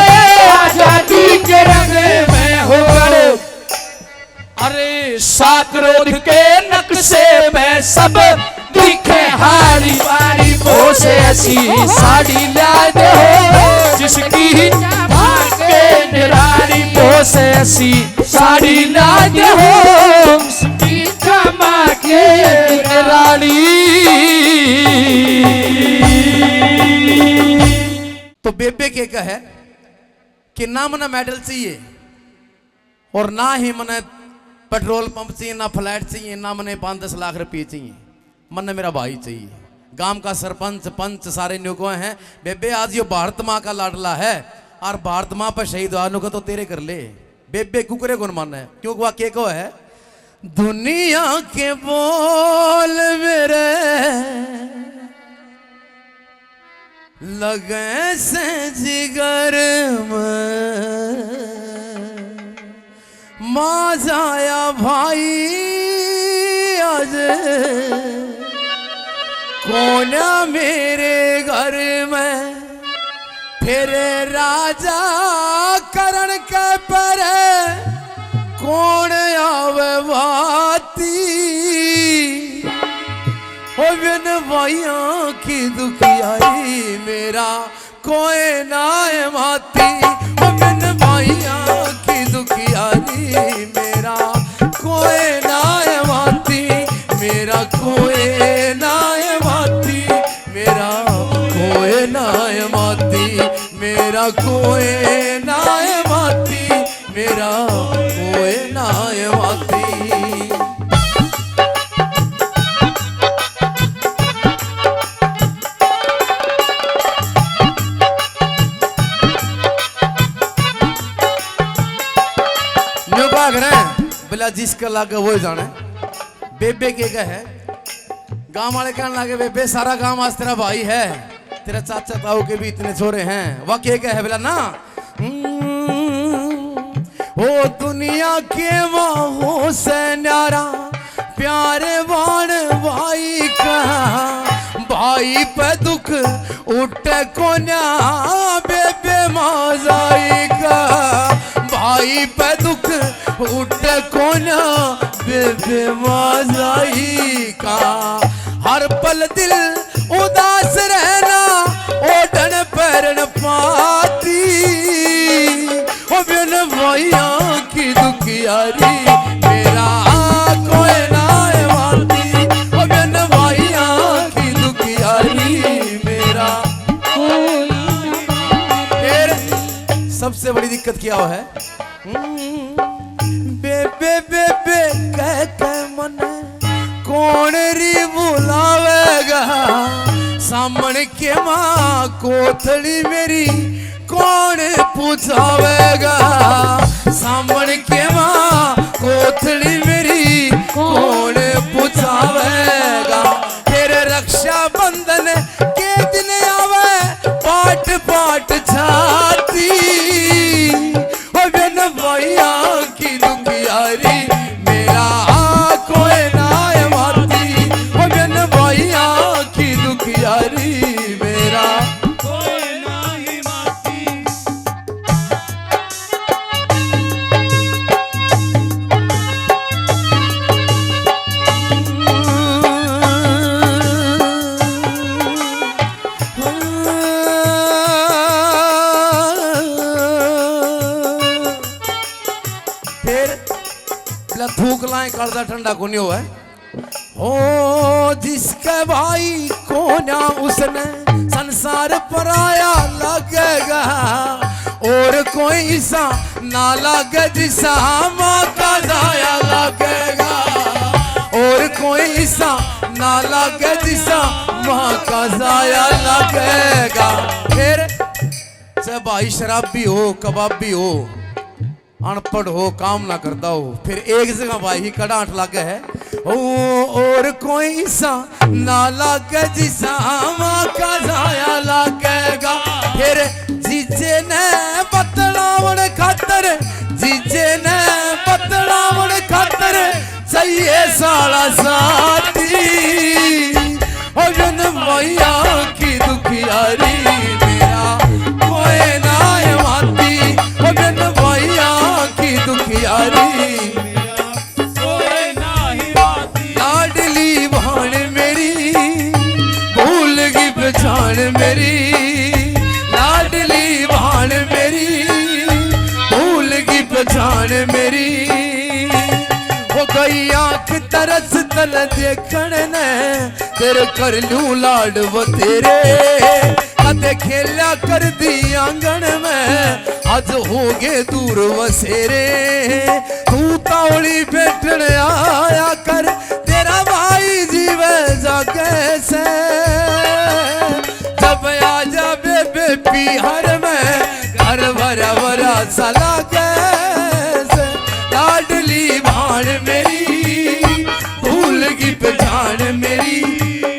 आजादी के रंग में हो। अरे साक्रोध के नक्शे में सब दिखे हारी वारी बोल। से ऐसी साड़ी ला दो जिसकी चमके निराली वो से ऐसी साड़ी ला दो जिसकी चमके निराली। तो बेबे के कहे कि ना मना मेडल चाहिए और ना ही मने पेट्रोल पंप चाहिए, ना फ्लैट चाहिए, ना मने 5-10 लाख रुपये चाहिए, मन मेरा भाई चाहिए। गांव का सरपंच पंच सारे न्यूको हैं। बेबे आज ये भारत माँ का लाडला है और भारत माँ पर शहीद हुआ का तो तेरे कर ले। बेबे कुकरे कौन मान है क्योंकि वह के को है दुनिया के बोल मेरे लगे से जिगर में माँ जाया भाई आज कोना मेरे घर में फिर राजा करण के पर कौन आवे बाती ओ बिन भाइया की दुखियाई मेरा कोई ना माती ओ बिन भाइया की दुखियाई मेरा कोई ना माती मेरा कोई ना माती मेरा कोई ना माती मेरा कोई ना माती मेरा कोई ना माती। बोला जिसका लागे वो जाने। बेबे के है गांव वाले कहने लगे बेबे सारा गांव आज तेरा भाई है, तेरा चाचा ताऊ के भी इतने छोरे हैं। वह के है बोला ना ओ दुनिया के वाहों से न्यारा प्यारे वाण भाई का भाई पे दुख उठे कोन्या बेबे माजाई का भाई पे दुख उठे कोन्या बेबे माजाई का। हर पल दिल उदास रहना ओढ़न पैरन पाती ओ बिन भैया की दुखियारी मेरा कोई ना माती ओ बिन भैया की दुखियारी मेरा कोई ना। सबसे बड़ी दिक्कत क्या है बेबे बेबे कह मन कौन री बुलावेगा सामने के माँ कोथड़ी मेरी कौन पूछावेगा सामने के माँ कोथड़ी मेरी कौन पूछावेगा। फिर रक्षा बंधन के दिन आवे पाट पाट छाती ओ बिन भैया की दुखियारी मेरा कोई ना माती ओ बिन भैया की दुखियारी मेरा कोई ना माती। थूक लाए कर्जा ठंडा को नहीं हुआ हो जिसके भाई को ना उसने संसार पर आया लगेगा और कोई सा ना लगे जिसा माँ का जाया लगेगा और कोई सा ना लगे जिसा माँ का जाया लगेगा। फिर चाहे भाई शराबी हो कबाबी हो अनपढ़ हो काम ना करता हो फिर एक जगह भाई ही कड़ाट लागे है ओ और कोई सा ना लागे जिसा माँ का जाया लागेगा। फिर जीजे ने बतलावन खातर जीजे ने बतलावन खातर चाहिए साला साथी और जन भैया की दुखियारी मेरा कोई ना माती और जन भैया की दुखियारी लाडली भाण मेरी भूल गई भान मेरी, लाडली भान मेरी, भूल की पहचान मेरी। हो गई आंख तरस तल देखण ने, तेरे कर लूं लाड वो तेरे। कदे खेला कर दी आंगन में, आज हो गए दूर वसेरे। तू तावली बैठन आया कर, तेरा भाई जीवे जागे से। जब आ जा बेबे बिहार में, घर भरा भरा सला कैसे। लाडली भान मेरी, भूल की पहचान मेरी।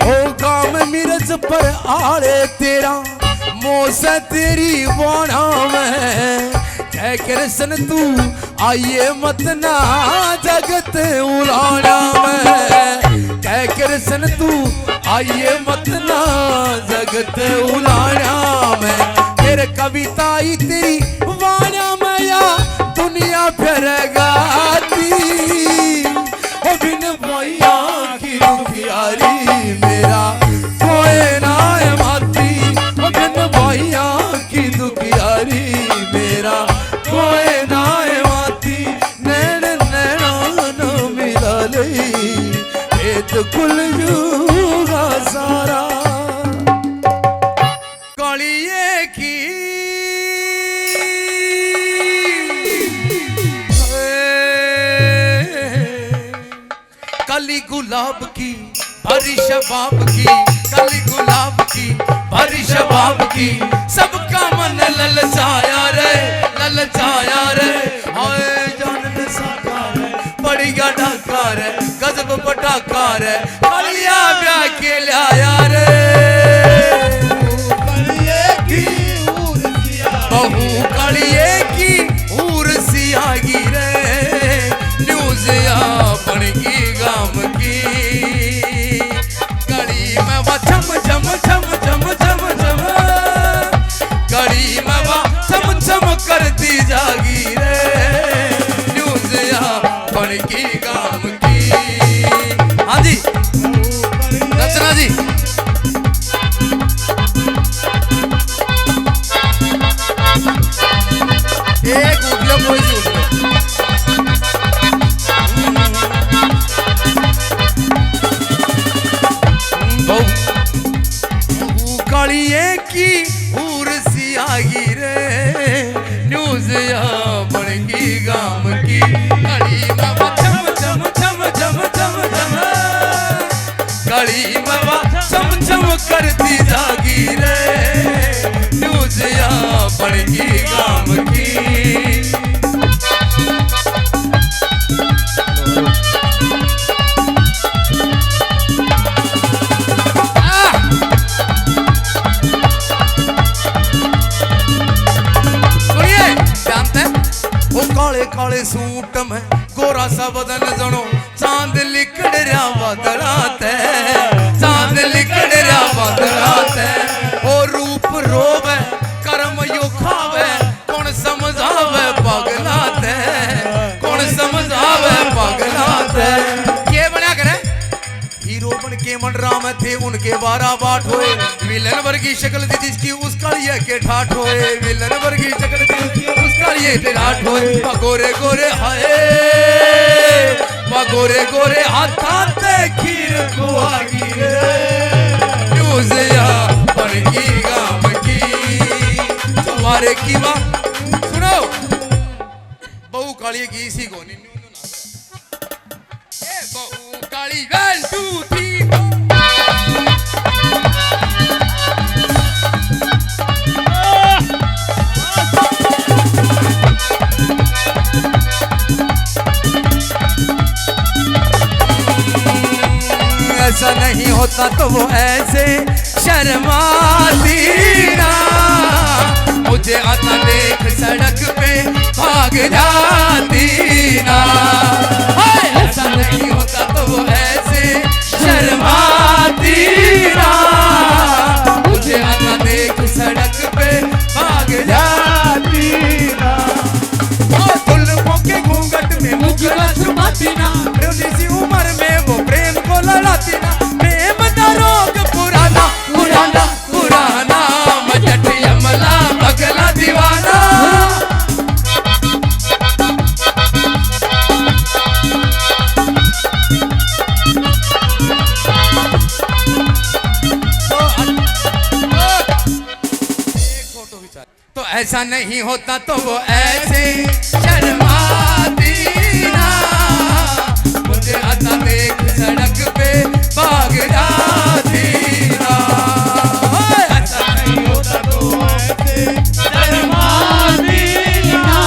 ओ गाम मिर्ज पर आड़े तेरा, मोसे तेरी वाणा में। कह कृष्ण तू आइए मत ना जगत उलाना में। कह कृष्ण तू आइए मत ना जगत उलाना में। तेरे कविता ही तेरी वाणा में या दुनिया फिर गाती। ओ बिन भैया की दुखियारी मेरा कोई ना माती। ओ बिन भैया की दुखियारी मेरा कोई ना माती। नैन नैना न मिला लई, भेद कुल युगा सारा। कालिए की कली गुलाब की भरी शबाब की, कली गुलाब की भरी शबाब की। सबका मन ललचाया रे, ललचाया रे। हाय जान साकार है, बड़ी डाका रे, गजब पटाखा रे। कालिया ब्याह के लाया रे, बहू कालिए की उर्सी आगी रे। न्यूज बन की गाम की, कड़ी में वा छम छम छम छम छम छम। कड़ी में वा छम छम करती जागी रे। न्यूज बन की गाम की। हाँ जी रचना जी, एक उठलो कोई उठलो। कालिए की उर्सी आगी रे। न्यूज बड़गी गाम की, कड़ी मावा छम छम छम छम छम छम। कड़ी मावा छम छम करती जागी रे। न्यूज बड़गी गाम की। काले काले सूट में गोरा सा बदन जनो, चांद लिकड़ रहा बदला ते। चांद लिकड़ रहा बदला ते। ओ रूप रोवे कर्म यो खावे, कौन समझावे पगला ते। कौन समझावे पगला ते। के बना करे हीरो बन के मंडरा में थे, उनके 12 बाट होए। विलन वर्गी शक्ल थी जिसकी उस कालिया के ठाठ होए। विलन वर्गी शक्ल थी उस कालिया के ठाठ होए। गोरे गोरे हाय, गोरे गोरे हाथाते खीर को आगी रे। न्यूज बड़गी गाम की, तुम्हारे की बात सुनो। बहु काली की इसी को नहीं बहु काली 1 2 3 ऐसा नहीं होता तो वो ऐसे शर्माती ना। मुझे आता देख सड़क पे भाग जाती ना। ऐसा नहीं होता तो वो ऐसे शर्माती ना। मुझे आता देख सड़क पे भाग जाती ना। जुल्फों के घूंघट में मुखड़ा छुपाती ना। सी उम्र में वो प्रेम को लड़ाती ना। प्रेम का रोग पुराना पुराना पुराना। ऐसा नहीं होता तो वो ऐसे शर्माती ना, मुझे आता देख सड़क पे भाग जाती ना। ऐसा नहीं होता तो ऐसे शर्माती ना,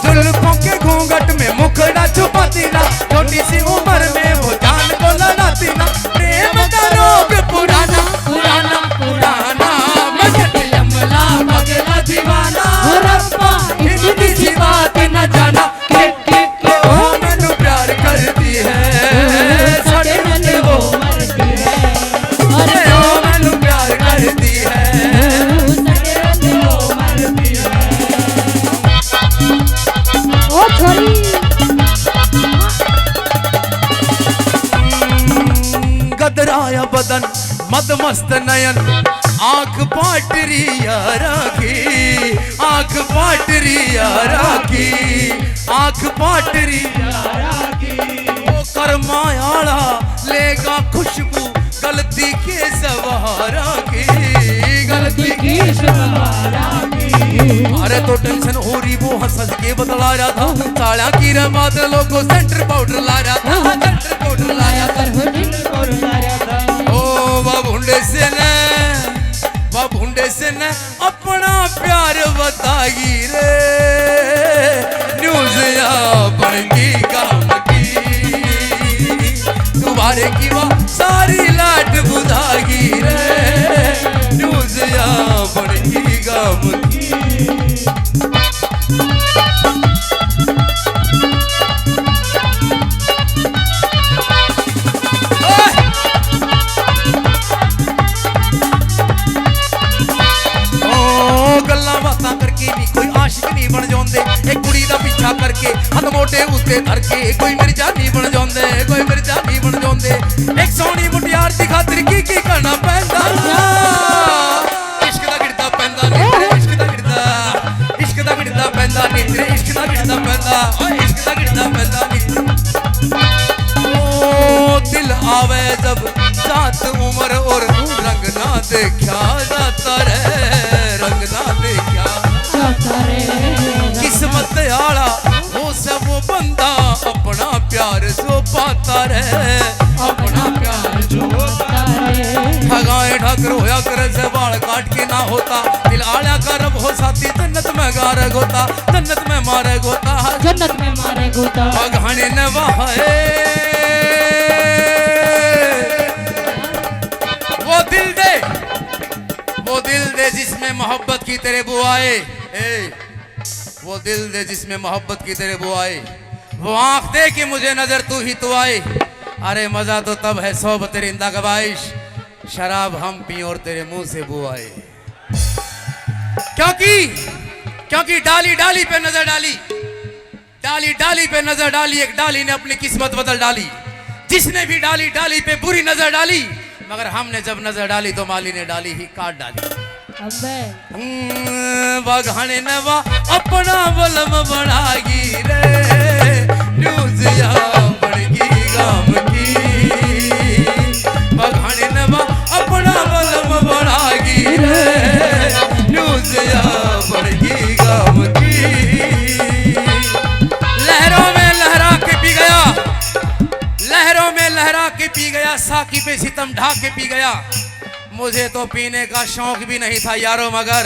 जुल्फों के घूंघट में मुखड़ा छुपाती ना, छोटी सी उम्र में वो जान को लड़ाती ना। प्रेम का रोग पुराना पुराना पुराना, मजट यमला पगला दीवाना, रब्बा इतनी सी बात न जाना कि ओ मैनू प्यार करती है, साडे रते वो मरती है, अरे ओ मैनू प्यार करती है, साडे रते वो मरती है। ओ छोरी गदराया बदन मदमस्त नयन, आंख पाटरी यारा की, आंख पाटरी यारा की, आंख पाटरी यारा की। वो करमायाला लेगा खुशबू गलती के सवारा की, गलती की सवारा की। अरे तो टेंशन हो रही वो हंस के बतला रहा था, साड़ा की रमात लोगों सेंटर पाउडर ला रहा था, सेंटर पाउडर लाया कर भूंडे से न अपना प्यार बताई रे, न्यूज़ या बड़की काम की, तुम्हारे की वह सारी लाट बुधागी रे, न्यूज़ या बड़की काम की। कोई आशिक नहीं बन जाते, एक कुड़ी दा पीछा करके हथ मोटे उत्ते धर के, कोई मिर्जा नहीं बन जाते, कोई मिर्जा नहीं बन जाते। एक सोहनी मुटियार दी खातिर की करना पैंदा, इश्क दा गिरदा पैंदा नी तेरे, इश्क दा गिरदा, इश्क दा गिरदा पैंदा नी तेरे, इश्क दा गिरदा पैंदा, ओए इश्क दा गिरदा पैंदा नी। ओ दिल आवे जब साथ उम्र और रंग ना देखा जाता रे, रंग ना देखा किस्मत आला वो सब वो बंदा, अपना प्यार जो पाता रहे, अपना प्यार जो पाता रहे। ठगाए ठाकर होया करे से बाल काट के ना होता, दिल आला का रब हो साथी, जन्नत में गारे गोता, जन्नत में मारे गोता, जन्नत में मारे गोता। भगवाने ने वहाए वो दिल दे, वो दिल दे जिसमें मोहब्बत की तेरे बुआए, वो दिल दे जिसमें मोहब्बत की तेरे बुआए, वो आंख दे कि मुझे नजर तू ही तो आए। अरे मजा तो तब है सोबत रिंदा गवाइश, शराब हम पी और तेरे मुंह से बुआए। क्योंकि डाली डाली पे नजर डाली, डाली डाली पे नजर डाली, एक डाली ने अपनी किस्मत बदल डाली। जिसने भी डाली डाली पे बुरी नजर डाली, मगर हमने जब नजर डाली तो माली ने डाली ही काट डाली। बाघाने नवा अपना बलम बढ़ागी रे, न्यूज़ या बड़गी गाम की, बाघाने नवा अपना बलम बढ़ागी रे, न्यूज़ या बड़गी गाम की। लहरों में लहरा के पी गया, लहरों में लहरा के पी गया, साकी पे सितम ढा के पी गया। मुझे तो पीने का शौक भी नहीं था यारों, मगर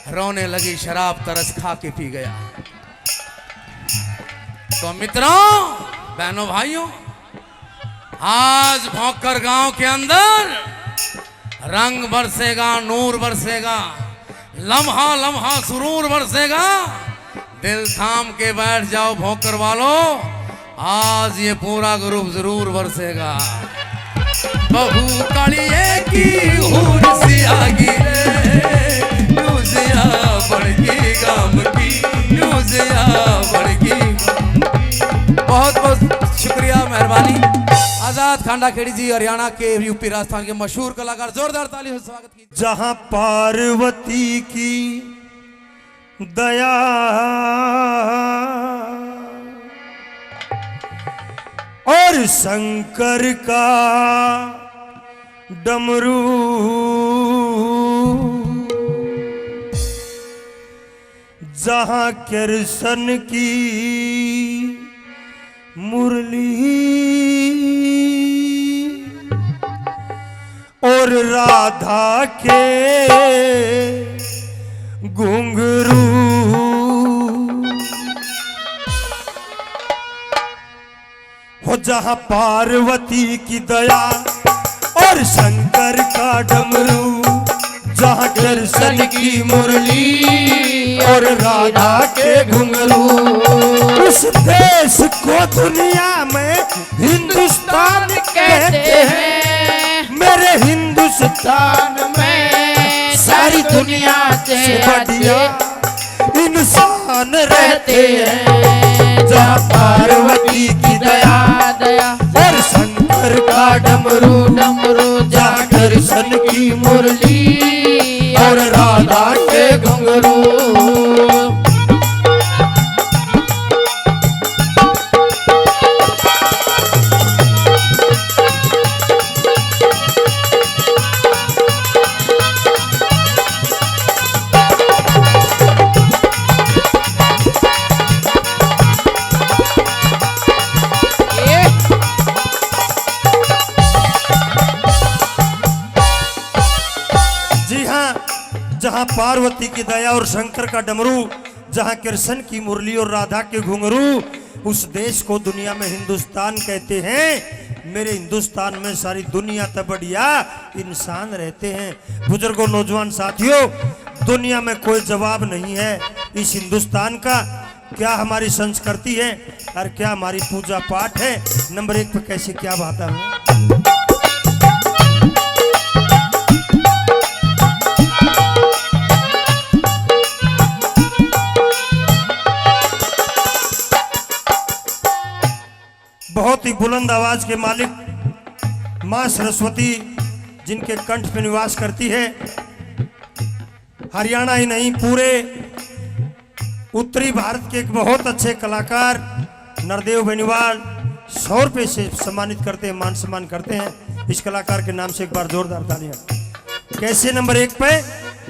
रोने लगी शराब तरस खा के पी गया। तो मित्रों, बहनों, भाइयों, आज भौंकर गांव के अंदर रंग बरसेगा, नूर बरसेगा, लम्हा लम्हा सुरूर बरसेगा। दिल थाम के बैठ जाओ भौंकर वालों, आज ये पूरा ग्रुप जरूर बरसेगा। बहू कालिए की हूर सी आगी रे, न्यूज़िया बड़गी गाम की, न्यूज़िया बड़गी। बहुत बहुत शुक्रिया, मेहरबानी। आजाद खांडा खेड़ी जी, हरियाणा के, यूपी राजस्थान के मशहूर कलाकार, जोरदार ताली से स्वागत कीजिए। जहां पार्वती की दया और शंकर का डमरू जहां कृष्ण की मुरली और राधा के घुंघरू हो जहां पार्वती की दया और शंकर का डमरू जहां कृष्ण की मुरली और राधा के घुंघरू उस देश को दुनिया में हिंदुस्तान कहते हैं। मेरे हिंदुस्तान में सारी दुनिया से बढ़िया इंसान रहते हैं। जहाँ पार्वती की दया और शंकर का डमरू जहाँ कृष्ण की मुरली और राधा के घुंघरू। जहां पार्वती की दया और शंकर का डमरू जहां कृष्ण की मुरली और राधा के घुंघरू उस देश को दुनिया में हिंदुस्तान कहते हैं। मेरे हिंदुस्तान में सारी दुनिया तो बढ़िया इंसान रहते हैं। बुजुर्गों नौजवान साथियों, दुनिया में कोई जवाब नहीं है इस हिंदुस्तान का। क्या हमारी संस्कृति है और क्या हमारी पूजा पाठ है। नंबर 1 पे कैसे क्या बात है। बहुत ही बुलंद आवाज के मालिक मां सरस्वती जिनके कंठ पे निवास करती है। हरियाणा ही नहीं पूरे उत्तरी भारत के एक बहुत अच्छे कलाकार नरदेव बेनीवाल 100 रुपये से सम्मानित करते हैं, मान सम्मान करते हैं। इस कलाकार के नाम से एक बार जोरदार तालियां। कैसे नंबर 1 पे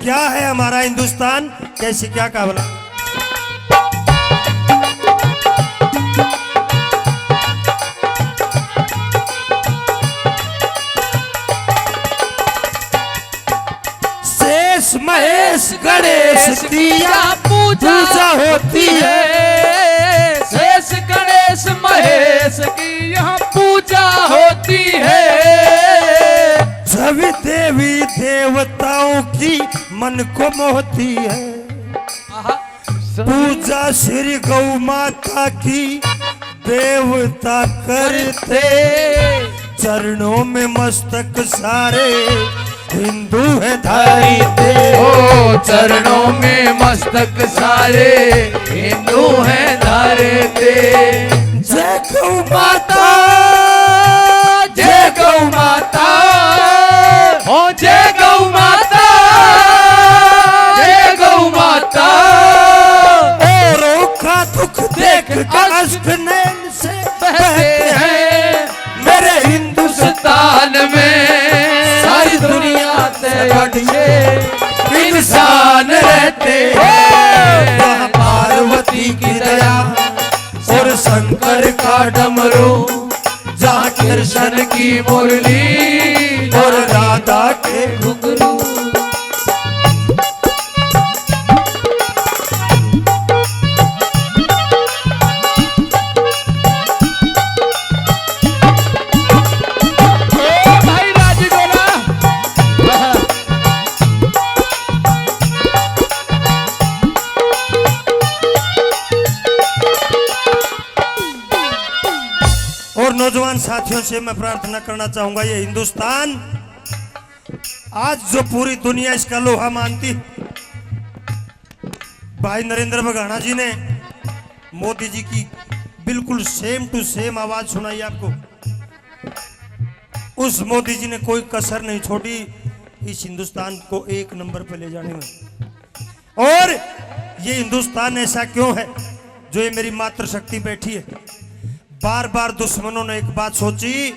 क्या है हमारा हिंदुस्तान, कैसे क्या कहा बोला। महेश गणेश की पूजा होती है। शेष गणेश महेश की यहाँ पूजा होती है। सभी देवी देवताओं की मन को मोहती है। पूजा श्री गौ माता की देवता करते, चरणों में मस्तक सारे हिंदू है धरते। ओ चरणों में मस्तक सारे हिंदू हैं धरते। जय गौ माता, जय गौ माता, ओ जय गौ माता, जय गौ माता। औरों का दुख देख कर अश्क नैन से बहते हैं। मेरे हिंदुस्तान में सारी दुनिया से बढ़िया इंसान रहते हैं। वहाँ पार्वती की दया और शंकर का डमरू जहाँ कृष्ण की मुरली और राधा के घुंघरू। नौजवान साथियों से मैं प्रार्थना करना चाहूंगा, ये हिंदुस्तान आज जो पूरी दुनिया इसका लोहा मानती, भाई नरेंद्र बघाना जी ने मोदी जी की बिल्कुल सेम टू सेम आवाज सुनाई आपको। उस मोदी जी ने कोई कसर नहीं छोड़ी इस हिंदुस्तान को 1 नंबर पे ले जाने में। और ये हिंदुस्तान ऐसा क्यों है जो ये मेरी मातृशक्ति बैठी है। बार बार दुश्मनों ने एक बात सोची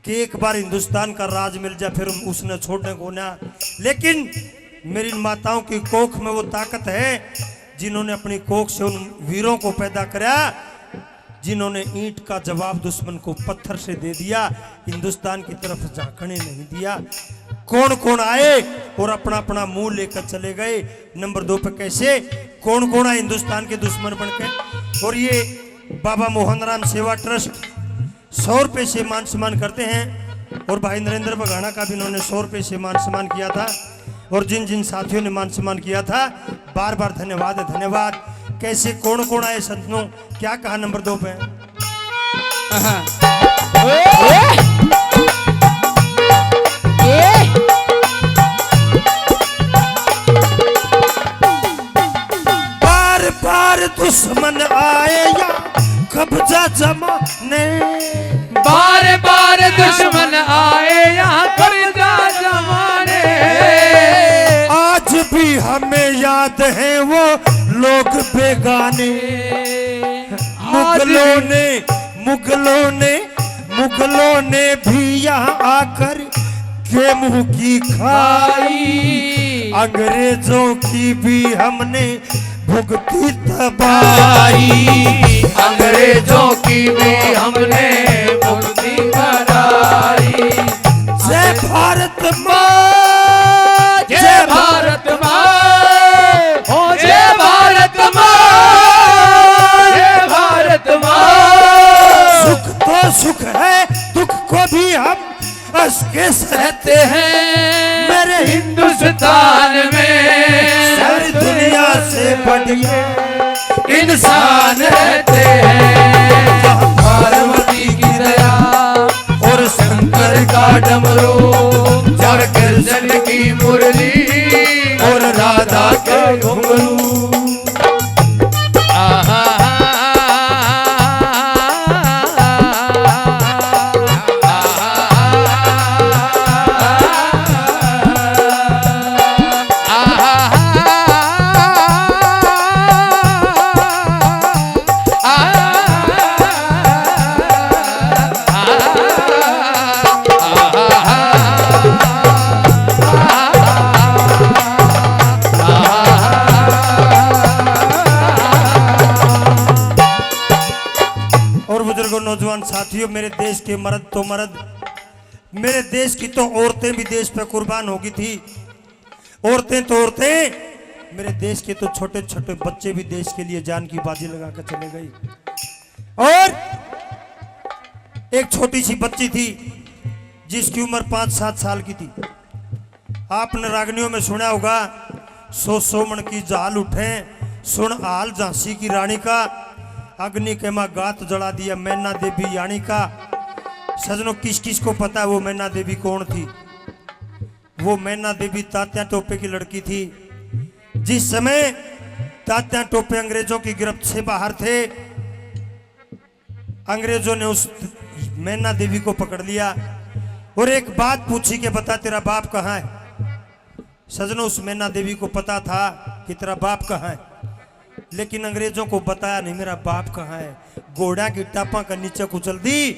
कि एक बार हिंदुस्तान का राज मिल जाए, फिर उसने छोड़ने को ना। लेकिन मेरी माताओं की कोख में वो ताकत है जिन्होंने अपनी कोख से उन वीरों को पैदा करा, जिन्होंने ईंट का जवाब दुश्मन को पत्थर से दे दिया, हिंदुस्तान की तरफ झांकने नहीं दिया। कौन कौन आए और अपना अपना मुंह लेकर चले गए। नंबर 2 पे कैसे कौन कौन आए हिंदुस्तान के दुश्मन बनकर। और ये बाबा मोहन राम सेवा ट्रस्ट 100 रुपये से मान सम्मान करते हैं, और भाई नरेंद्र बघाना का भी इन्होंने 100 रुपये से मान सम्मान किया था। और जिन जिन साथियों ने मान सम्मान किया था, बार बार धन्यवाद है, धन्यवाद। कैसे कौन कौन आए संतों, क्या कहा नंबर 2 पे। बार बार दुश्मन आए या कब्जा जमाने, बार बार दुश्मन आए यहाँ कब्जा जमाने। आज भी हमें याद है वो लोग बेगाने। मुगलों ने भी यहाँ आकर के मुंह की खाई, अंग्रेजों की भी हमने भुगती तबाही, अंग्रेजों की भी हमने मुक्ति कराई। जय भारत माँ, जय भारत माँ, ओ जय भारत माँ, जय भारत माँ। सुख तो सुख है, दुख को भी हम हंस के सहते हैं। मेरे हिंदुस्तान में सारी दुनिया से बढ़िया इंसान रहते हैं। जहाँ पार्वती की दया और शंकर का डमरू, जब कृष्ण की मुरली और राधा के घुंघरू। नौजवान साथियों, मेरे देश के मर्द तो मर्द, मेरे देश की तो औरतें भी देश पे कुर्बान हो गई थी। औरतें तो औरतें, मेरे देश के तो छोटे छोटे बच्चे भी देश के लिए जान की बाजी लगा कर चले गए। और एक छोटी सी बच्ची थी जिसकी उम्र 5-7 साल की थी। आपने रागनियों में सुना होगा, 100 मन की जाल उठे, सुन हाल झांसी की रानी का, अग्नि के मां गात जला दिया मैना देवी यानी का। सजनों, किस किस को पता है वो मैना देवी कौन थी? वो मैना देवी तात्या टोपे की लड़की थी। जिस समय तात्या टोपे अंग्रेजों की गिरफ्त से बाहर थे, अंग्रेजों ने उस मैना देवी को पकड़ लिया और एक बात पूछी कि बता तेरा बाप कहाँ है। सजनों, उस मैना देवी को पता था कि तेरा बाप कहाँ है, लेकिन अंग्रेजों को बताया नहीं मेरा बाप कहाँ है। घोड़ा की टापा का नीचे कुचल दी,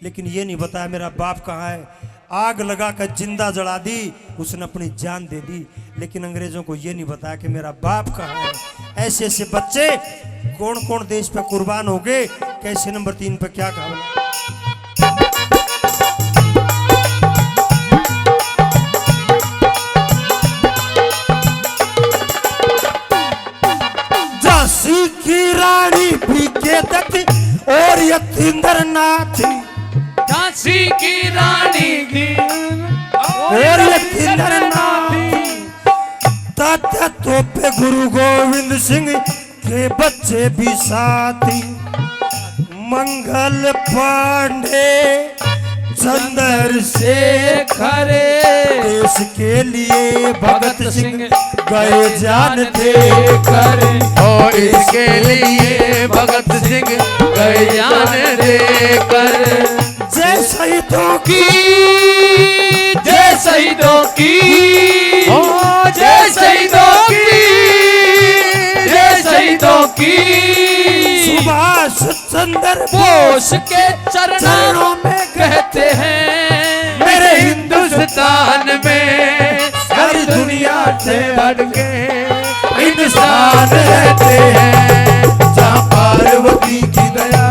लेकिन ये नहीं बताया मेरा बाप कहाँ है। आग लगा कर जिंदा जला दी, उसने अपनी जान दे दी, लेकिन अंग्रेजों को ये नहीं बताया कि मेरा बाप कहाँ है। ऐसे ऐसे बच्चे कौन कौन देश पे कुर्बान हो गए। कैसे नंबर 3 पे क्या कहा? झांसी की रानी भी के दत्ती और यतीन्द्र नाथ, झांसी की रानी की और यतीन्द्र नाथ। तात्या तोपे गुरु गोविंद सिंह के बच्चे भी साथी, मंगल पांडे चंद्रशेखर देश के लिए भगत सिंह गए जान दे कर, और इसके लिए भगत सिंह गए जान देकर। जय शहीदों की, जय शहीदों की, ओ जय शहीदों की, जय शहीदों की। सुभाष सुभाष चंद्र बोस के चरणों चरणों में कहते हैं मेरे हिंदुस्तान में सारी दुनिया से बढ़ के इंसान रहते हैं, जहाँ पार्वती की दया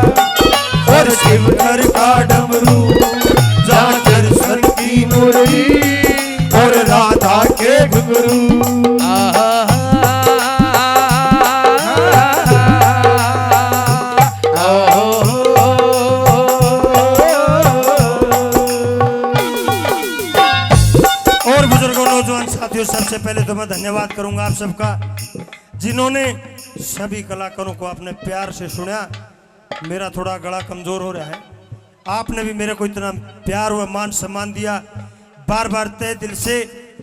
और शिवकर का डमरू, जहाँ कृष्ण की मुरली और राधा के घुंघरू। और बुजुर्गों, नौजवान साथियों, सबसे पहले तो मैं धन्यवाद करूंगा आप सबका, जिन्होंने सभी कलाकारों को अपने प्यार से सुना। मेरा थोड़ा गला कमजोर हो रहा है, आपने भी मेरे को इतना प्यार और मान सम्मान दिया, बार बार तहे दिल से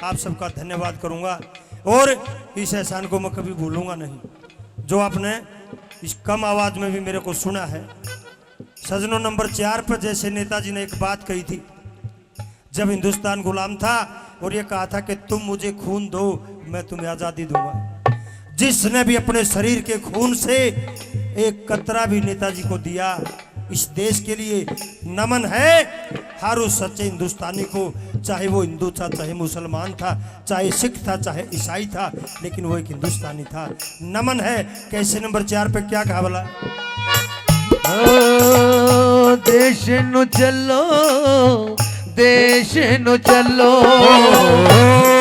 आप सबका धन्यवाद करूंगा। और इस एहसान को मैं कभी भूलूंगा नहीं, जो आपने इस कम आवाज में भी मेरे को सुना है। सजनों, नंबर 4 पर जैसे नेताजी ने एक बात कही थी, जब हिंदुस्तान गुलाम था और ये कहा था कि तुम मुझे खून दो, मैं तुम्हें आज़ादी दूंगा। जिसने भी अपने शरीर के खून से एक कतरा भी नेताजी को दिया, इस देश के लिए नमन है हर उस सच्चे हिंदुस्तानी को, चाहे वो हिंदू था, चाहे मुसलमान था, चाहे सिख था, चाहे ईसाई था, लेकिन वो एक हिंदुस्तानी था। नमन है। कैसे नंबर 4 पे क्या कहा बोला? देश नु चलो, देश नु चलो,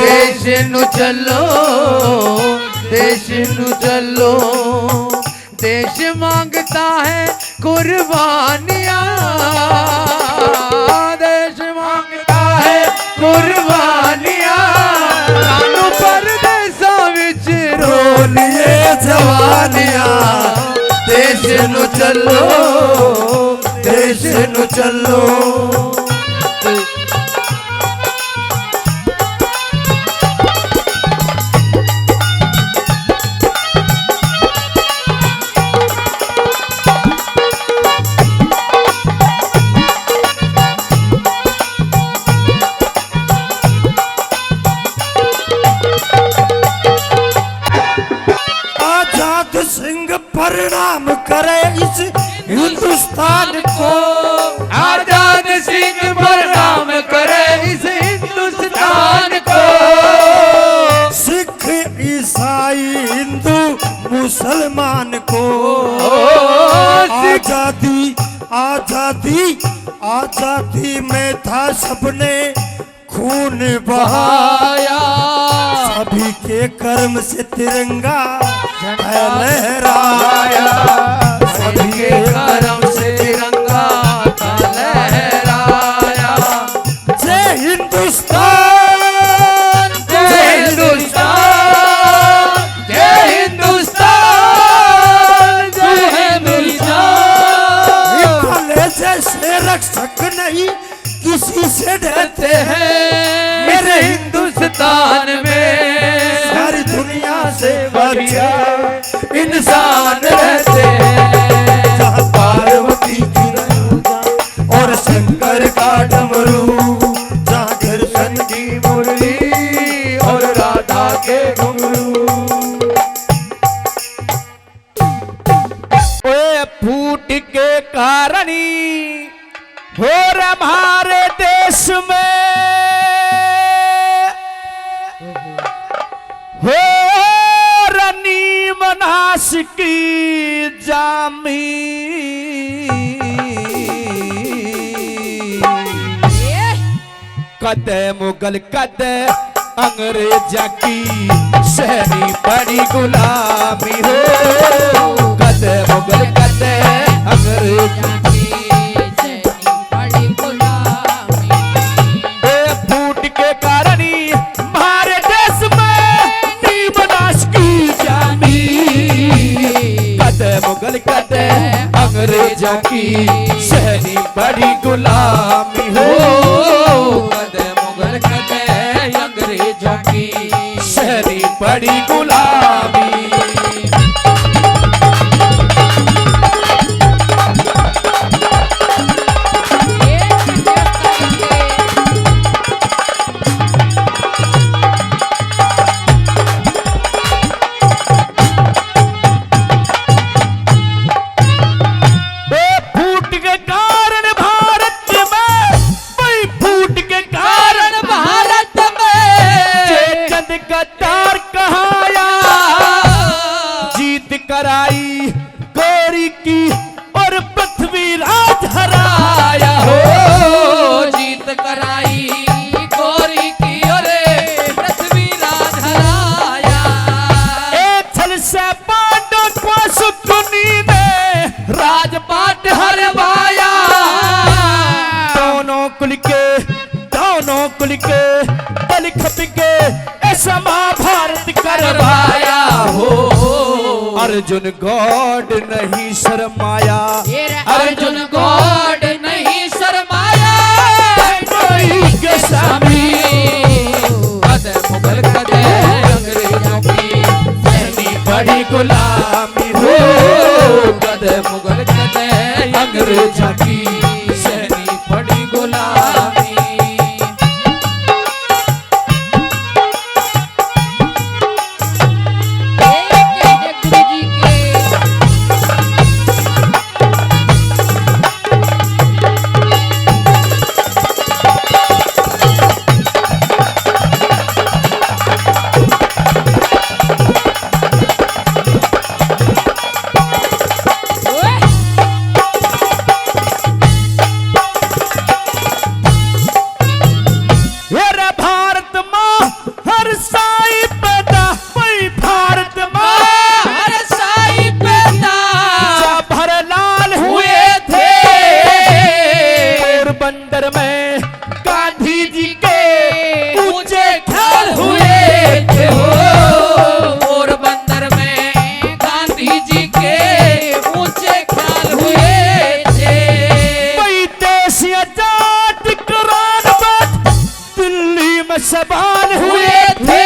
देश नु चलो, देश नु चलो, देश मांगता है कुर्बानियां, देश मांगता है कुर्बानियां, कानू परदेसां विच रोलिए जवानियां, देश नु चलो, देश नु चलो। प्रणाम करे इस हिंदुस्तान को, आजाद सिंह प्रणाम करे इस हिंदुस्तान को, सिख ईसाई हिंदू मुसलमान को, आजादी आजादी आजादी में था सबने खून बहाया, सभी के कर्म से तिरंगा लहराया, सभी के कर्म से तिरंगा लहराया। जय हिंदुस्तान, जय हिंदुस्तान, जय हिंदुस्तान, जय हिंदुस्तान। भले जैसे रक्षक नहीं किसी से डरते हैं, मेरे हिंदुस्तान में सारी दुनिया से बढ़िया इंसान रहते हैं, जहाँ पार्वती की दया और शंकर का डमरू, जहाँ कृष्ण की मुरली और राधा के घुंघरू। ओए फूट के कारणी हो हमारे देश में हो रनी मनास की जामी, कद मुगल कद अंग्रेज की सहनी बड़ी गुलामी हो, कद मुगल कद अंग्रेज की सहनी बड़ी गुलामी, फूट के कारण हमारे देश में नीमनाश की जामी, कद मुगल कद अंग्रेजों की सहनी बड़ी गुलामी हो, कद मुगल कद अंग्रेजों की सहनी बड़ी गुलामी। राजपाट हरवाया। दोनों कुल के बल खप के ऐसा महाभारत करवाया हो। अर्जुन गॉड नहीं शर्माया, अर्जुन गॉड नहीं शर्माया। कोई के सामी कदे मुगल कदे अंग्रेजों की सहनी बड़ी गुलामी हो। कदे मुगल कदे अंग्रेजों की सहनी बड़ी गुलामी। सवाल हुए थे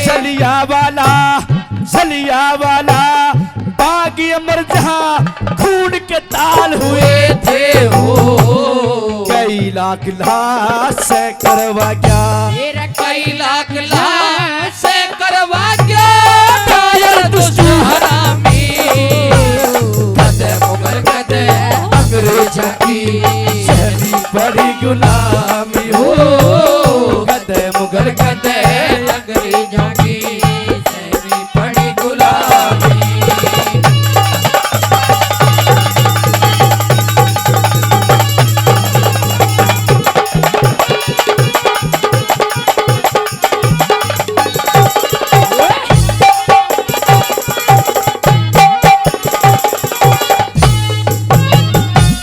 जलिया वाला बाग अमर जहां खून के ताल हुए थे हो। कई लाख लाश से करवा क्या, कई लाख लाश से करवा क्या। कायर दुष्ट हरामी कदे मुगल कदे अंग्रेजों की सहनी बड़ी गुलामी हो। कदे मुगल कदे अंग्रेजों की सहनी बड़ी गुलामी।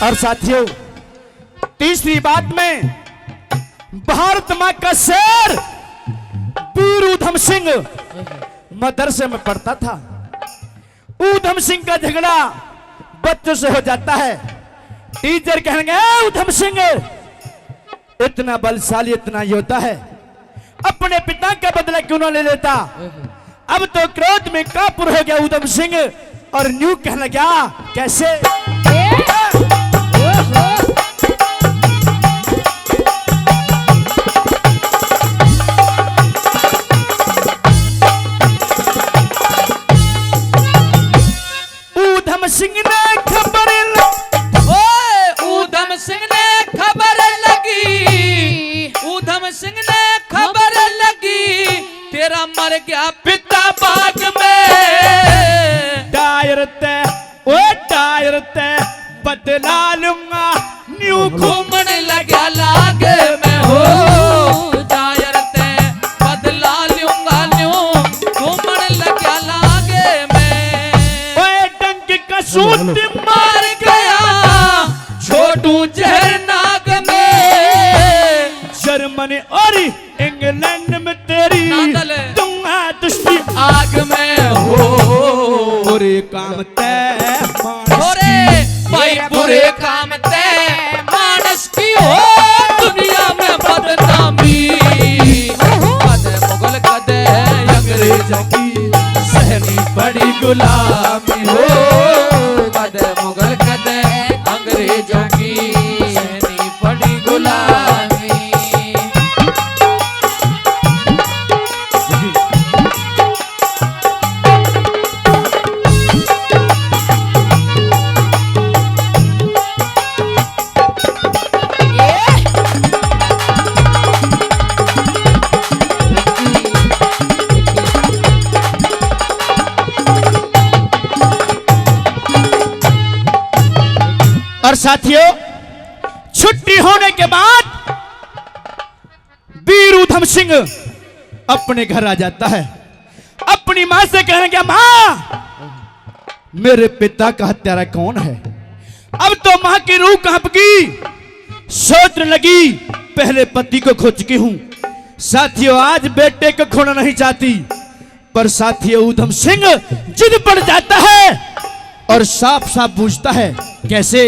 और साथियों, तीसरी बात में भारत मां का शेर वीर ऊधम सिंह मदरसे में पढ़ता था। ऊधम सिंह का झगड़ा बच्चों से हो जाता है। टीचर कहेंगे ऊधम सिंह इतना बलशाली, इतना योद्धा है, अपने पिता का बदला क्यों ना ले लेता। अब तो क्रोध में कापुर हो गया ऊधम सिंह और न्यू कहने लगा कैसे। ऊधम सिंह ने खबर ऊधम सिंह ने खबर लगी, ऊधम सिंह ने खबर लगी, तेरा मर गया पिता बाग में। टायर ते बदला लूंगा न्यू घूमने लगा लाग में हो। टायर ते बदला लूंगा न्यू घूमने लगा लाग में। ओए डंक का सूत मार गया छोटू जहर नाग में। जर्मनी और इंग्लैंड में तेरी दूंगा दुश्मनी आग में हो। बुरे काम तय भाई बुरे काम तय मानस की हो दुनिया में बदनामी। कदे मुगल कदे अंग्रेजों की सहनी बड़ी गुलामी हो। कदे मुगल कदे अंग्रेजों की सहनी बड़ी गुलामी। और साथियों, छुट्टी होने के बाद वीर ऊधम सिंह अपने घर आ जाता है। अपनी मां से कहने क्या मां मेरे पिता का हत्यारा कौन है। अब तो मां की रूह कांपगी, सोचने लगी पहले पति को खो चुकी हूं, साथियों आज बेटे को खोना नहीं चाहती। पर साथियों ऊधम सिंह जिद पड़ जाता है और साफ साफ पूछता है कैसे।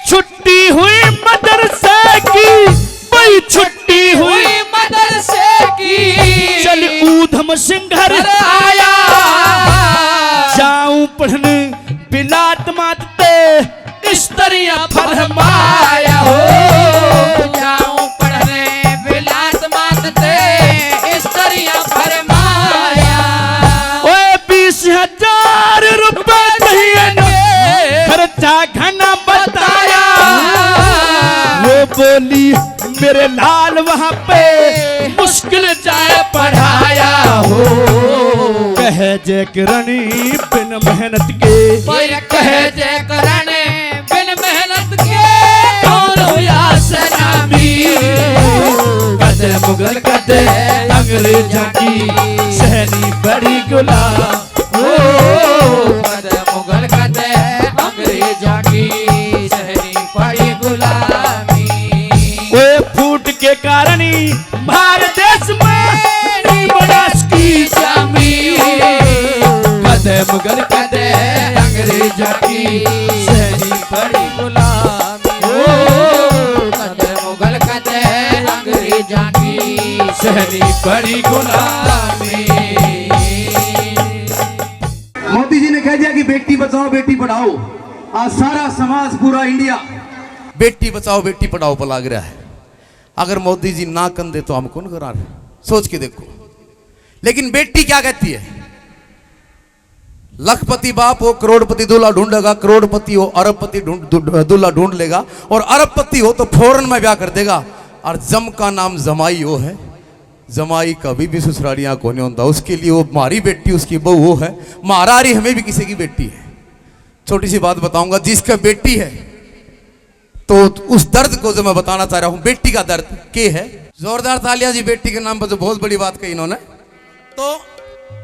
छुट्टी हुई मदरसे की, बड़ी छुट्टी हुई मदरसे की, चल ऊधम सिंह घर आया, जाऊं पढ़ने बिलात माते स्त्रियां फरमाया हो, जाऊं पढ़ने बिलात माते स्त्रियां फरमाया। ओए 20,000 रुपए चाहिए, खर्चा घना बताया। वो बोली मेरे लाल वहां पे मुश्किल जाए पढ़ाया हो, कह जय करनी बिन मेहनत के, पर कह जय करने बिन मेहनत के, कौन हुआ सलामी। कदे मुगल कदे अंग्रेजों की, सहनी बड़ी गुलाम। ओ कदे मुगल कदे अंग्रेजों की, सहनी पड़ी गुलामी। ओए फूट के कारण ही भारत देश में बनास की जामी, कदे मुगल कदे अंग्रेजों की, सहनी पड़ी गुलामी। ओ कदे मुगल कदे अंग्रेजों की, सहनी पड़ी गुलामी। मोदी जी ने कह दिया कि बेटी बचाओ बेटी पढ़ाओ, आज सारा समाज पूरा इंडिया बेटी बचाओ बेटी पढ़ाओ पर लाग रहा है। अगर मोदी जी ना कर दे तो हम कौन करा रहे, सोच के देखो। लेकिन बेटी क्या कहती है, लखपति बाप हो करोड़पति दूल्हा ढूंढेगा, करोड़पति हो अरबपति दूल्हा ढूंढ लेगा, और अरबपति हो तो फौरन में ब्याह कर देगा। और जम का नाम जमाई हो है, जमाई कभी भी ससुरालियां को नहीं होता, उसके लिए वो हमारी बेटी उसकी बहू वो है, महारारी हमें भी किसी की बेटी है। छोटी सी बात बताऊंगा, जिसका बेटी है तो उस दर्द को जो मैं बताना चाह रहा हूं, बेटी का दर्द के है। जोरदार तालियां जी बेटी के नाम पर, जो बहुत बड़ी बात कही इन्होंने। तो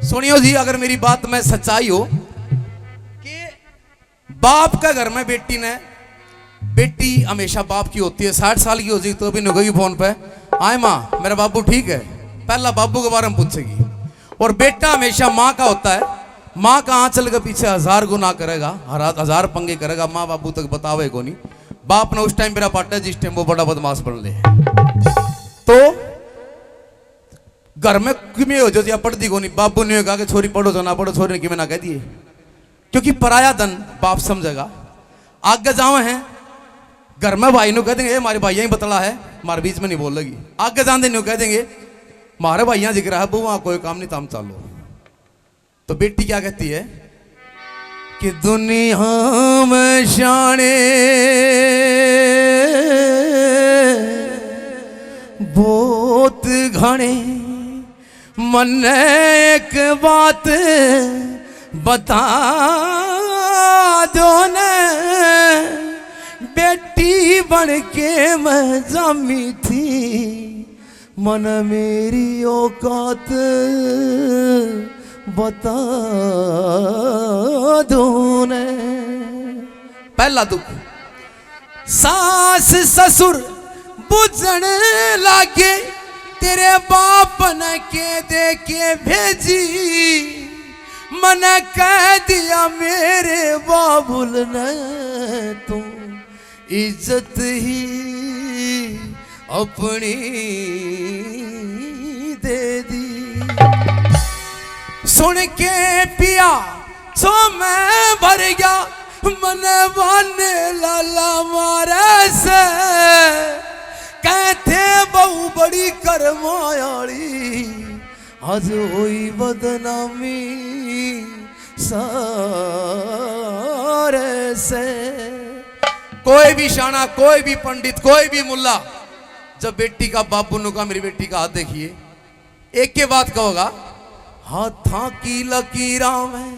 सुनियो जी, अगर मेरी बात में सच्चाई हो कि बाप का घर में बेटी ने, बेटी हमेशा बाप की होती है। 60 साल की हो जाएगी तो भी नुगेगी फोन पे, आए माँ मेरा बाबू ठीक है, पहला बाबू के बारे में पूछेगी। और बेटा हमेशा माँ का होता है, माँ का आंचल के पीछे 1000 गुना करेगा, 1000 पंगे करेगा, माँ बाबू तक बतावे को नहीं। बाप ने उस टाइम मेरा पार्टनर जिस टाइम वो बड़ा बदमाश बन ले, तो घर में किमें हो जाती पढ़ती को नहीं। बाबू ने कहा कि छोरी पढ़ो तो ना पढ़ो, छोरी ने किमें ना कह दिए, क्योंकि पराया धन बाप समझेगा। आगे जाओ हैं घर में भाई नु कह देंगे हमारे भाइया ही बतला है, हमारे बीच में नहीं बोल लगी। आगे जान देने कह देंगे हमारे भाइया जिक्र है, वहां कोई काम नहीं तम चालो। तो बेटी क्या कहती है कि दुनिया में शाने बहुत घने, मन एक बात बता दो न, बेटी बन के मैं जमी थी, मन मेरी औकात बता दो न। पहला दुख, सास ससुर बुझन लागे, तेरे बाप न के दे के भेजी, मन कह दिया मेरे बाबुल ने तू इज्जत ही अपनी दे दी। सुन के पिया सो मैं भर गया, मन बाने लाला मारे से, कहते बहु बड़ी करमायाली, आज हुई बदनामी सारे से। कोई भी शाना, कोई भी पंडित, कोई भी मुल्ला जब बेटी का बाबू नु का मेरी बेटी का हाथ देखिए, एक के बात कहोगा, हाथा की लकीरां में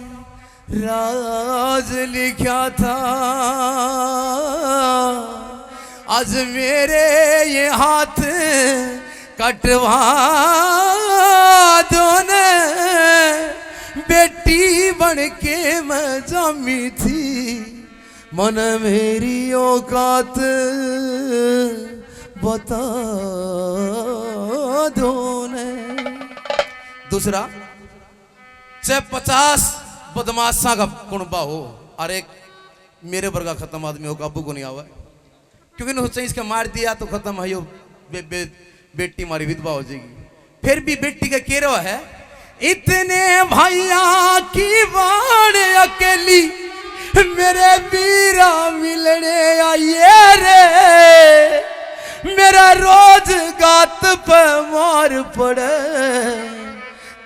राज लिखा था आज मेरे ये हाथ कटवा दो न, बेटी बन के मैं जमी थी मन मेरी औकात बता दो न। दूसरा, चाहे 50 बदमाशा का कुणबा हो और एक मेरे वर्गा खत्म आदमी हो काबू को नहीं आवा, क्योंकि उसने इसका मार दिया तो खत्म है यो बेटी मारी विधवा हो जाएगी। फिर भी बेटी का कह रहा है इतने भैया की बाण अकेली मेरे वीरा मिलने आइए रे, मेरा रोज गात पे मार पड़े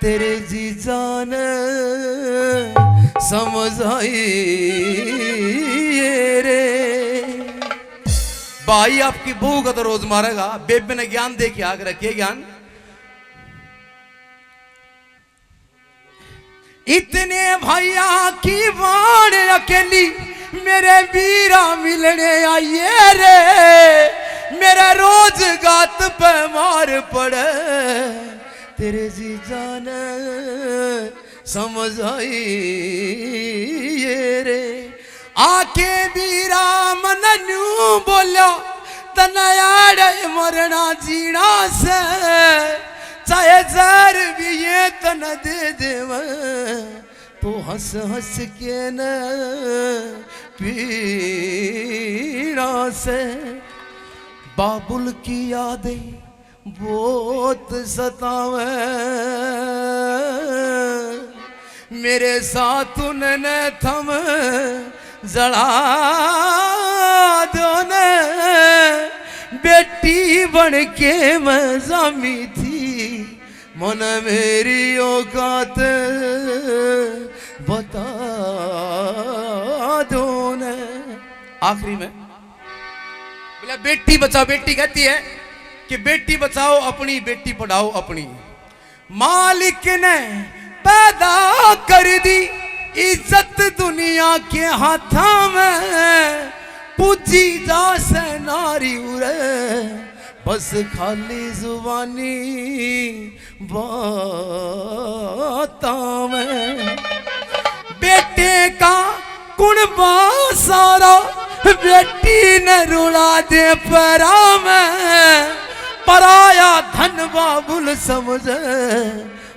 तेरे जी जान समझ आई रे। भाई आपकी बहू का तो रोज मारेगा, बेबे ने ज्ञान दे के आगे रखिए ज्ञान। इतने भैया की बाण अकेली मेरे वीरा मिलने आइए रे, मेरा रोज गात पे मार पड़े तेरे जी जान समझ आई रे। आके वीरा मन न्यू बोलो तनयाड़े मरना जीना से, चाहे जहर भी ये तन दे देव तो हंस हंस के न पीड़ा से। बाबुल की यादें बहुत सतावे मेरे साथ उन्होंने थम जला दो न, बेटी बन के मैं जामी थी मन मेरी औकात बता दो न। आखिरी में बोला बेटी बचाओ, बेटी कहती है कि बेटी बचाओ अपनी बेटी पढ़ाओ अपनी। मालिक ने पैदा कर दी इज्जत दुनिया के हाथों में, पूजी जा से नारी उरे बस खाली जुबानी बातों में। बेटे का कुणबा सारा बेटी ने रुला दे परा में, पराया धन बाबुल समझ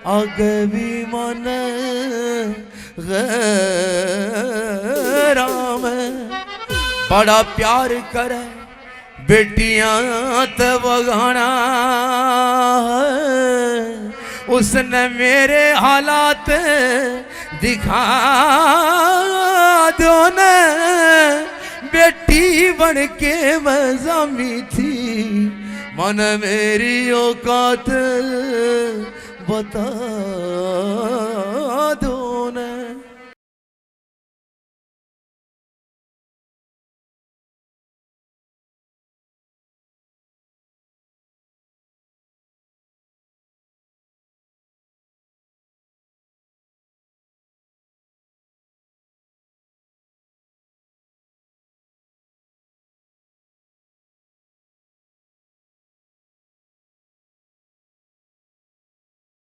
आगे भी मन गैरा में। बड़ा प्यार करे बेटियां तब गाना, उसने मेरे हालात दिखा दो न, बेटी बन के मैं जामी थी मन मेरी औकात बता दो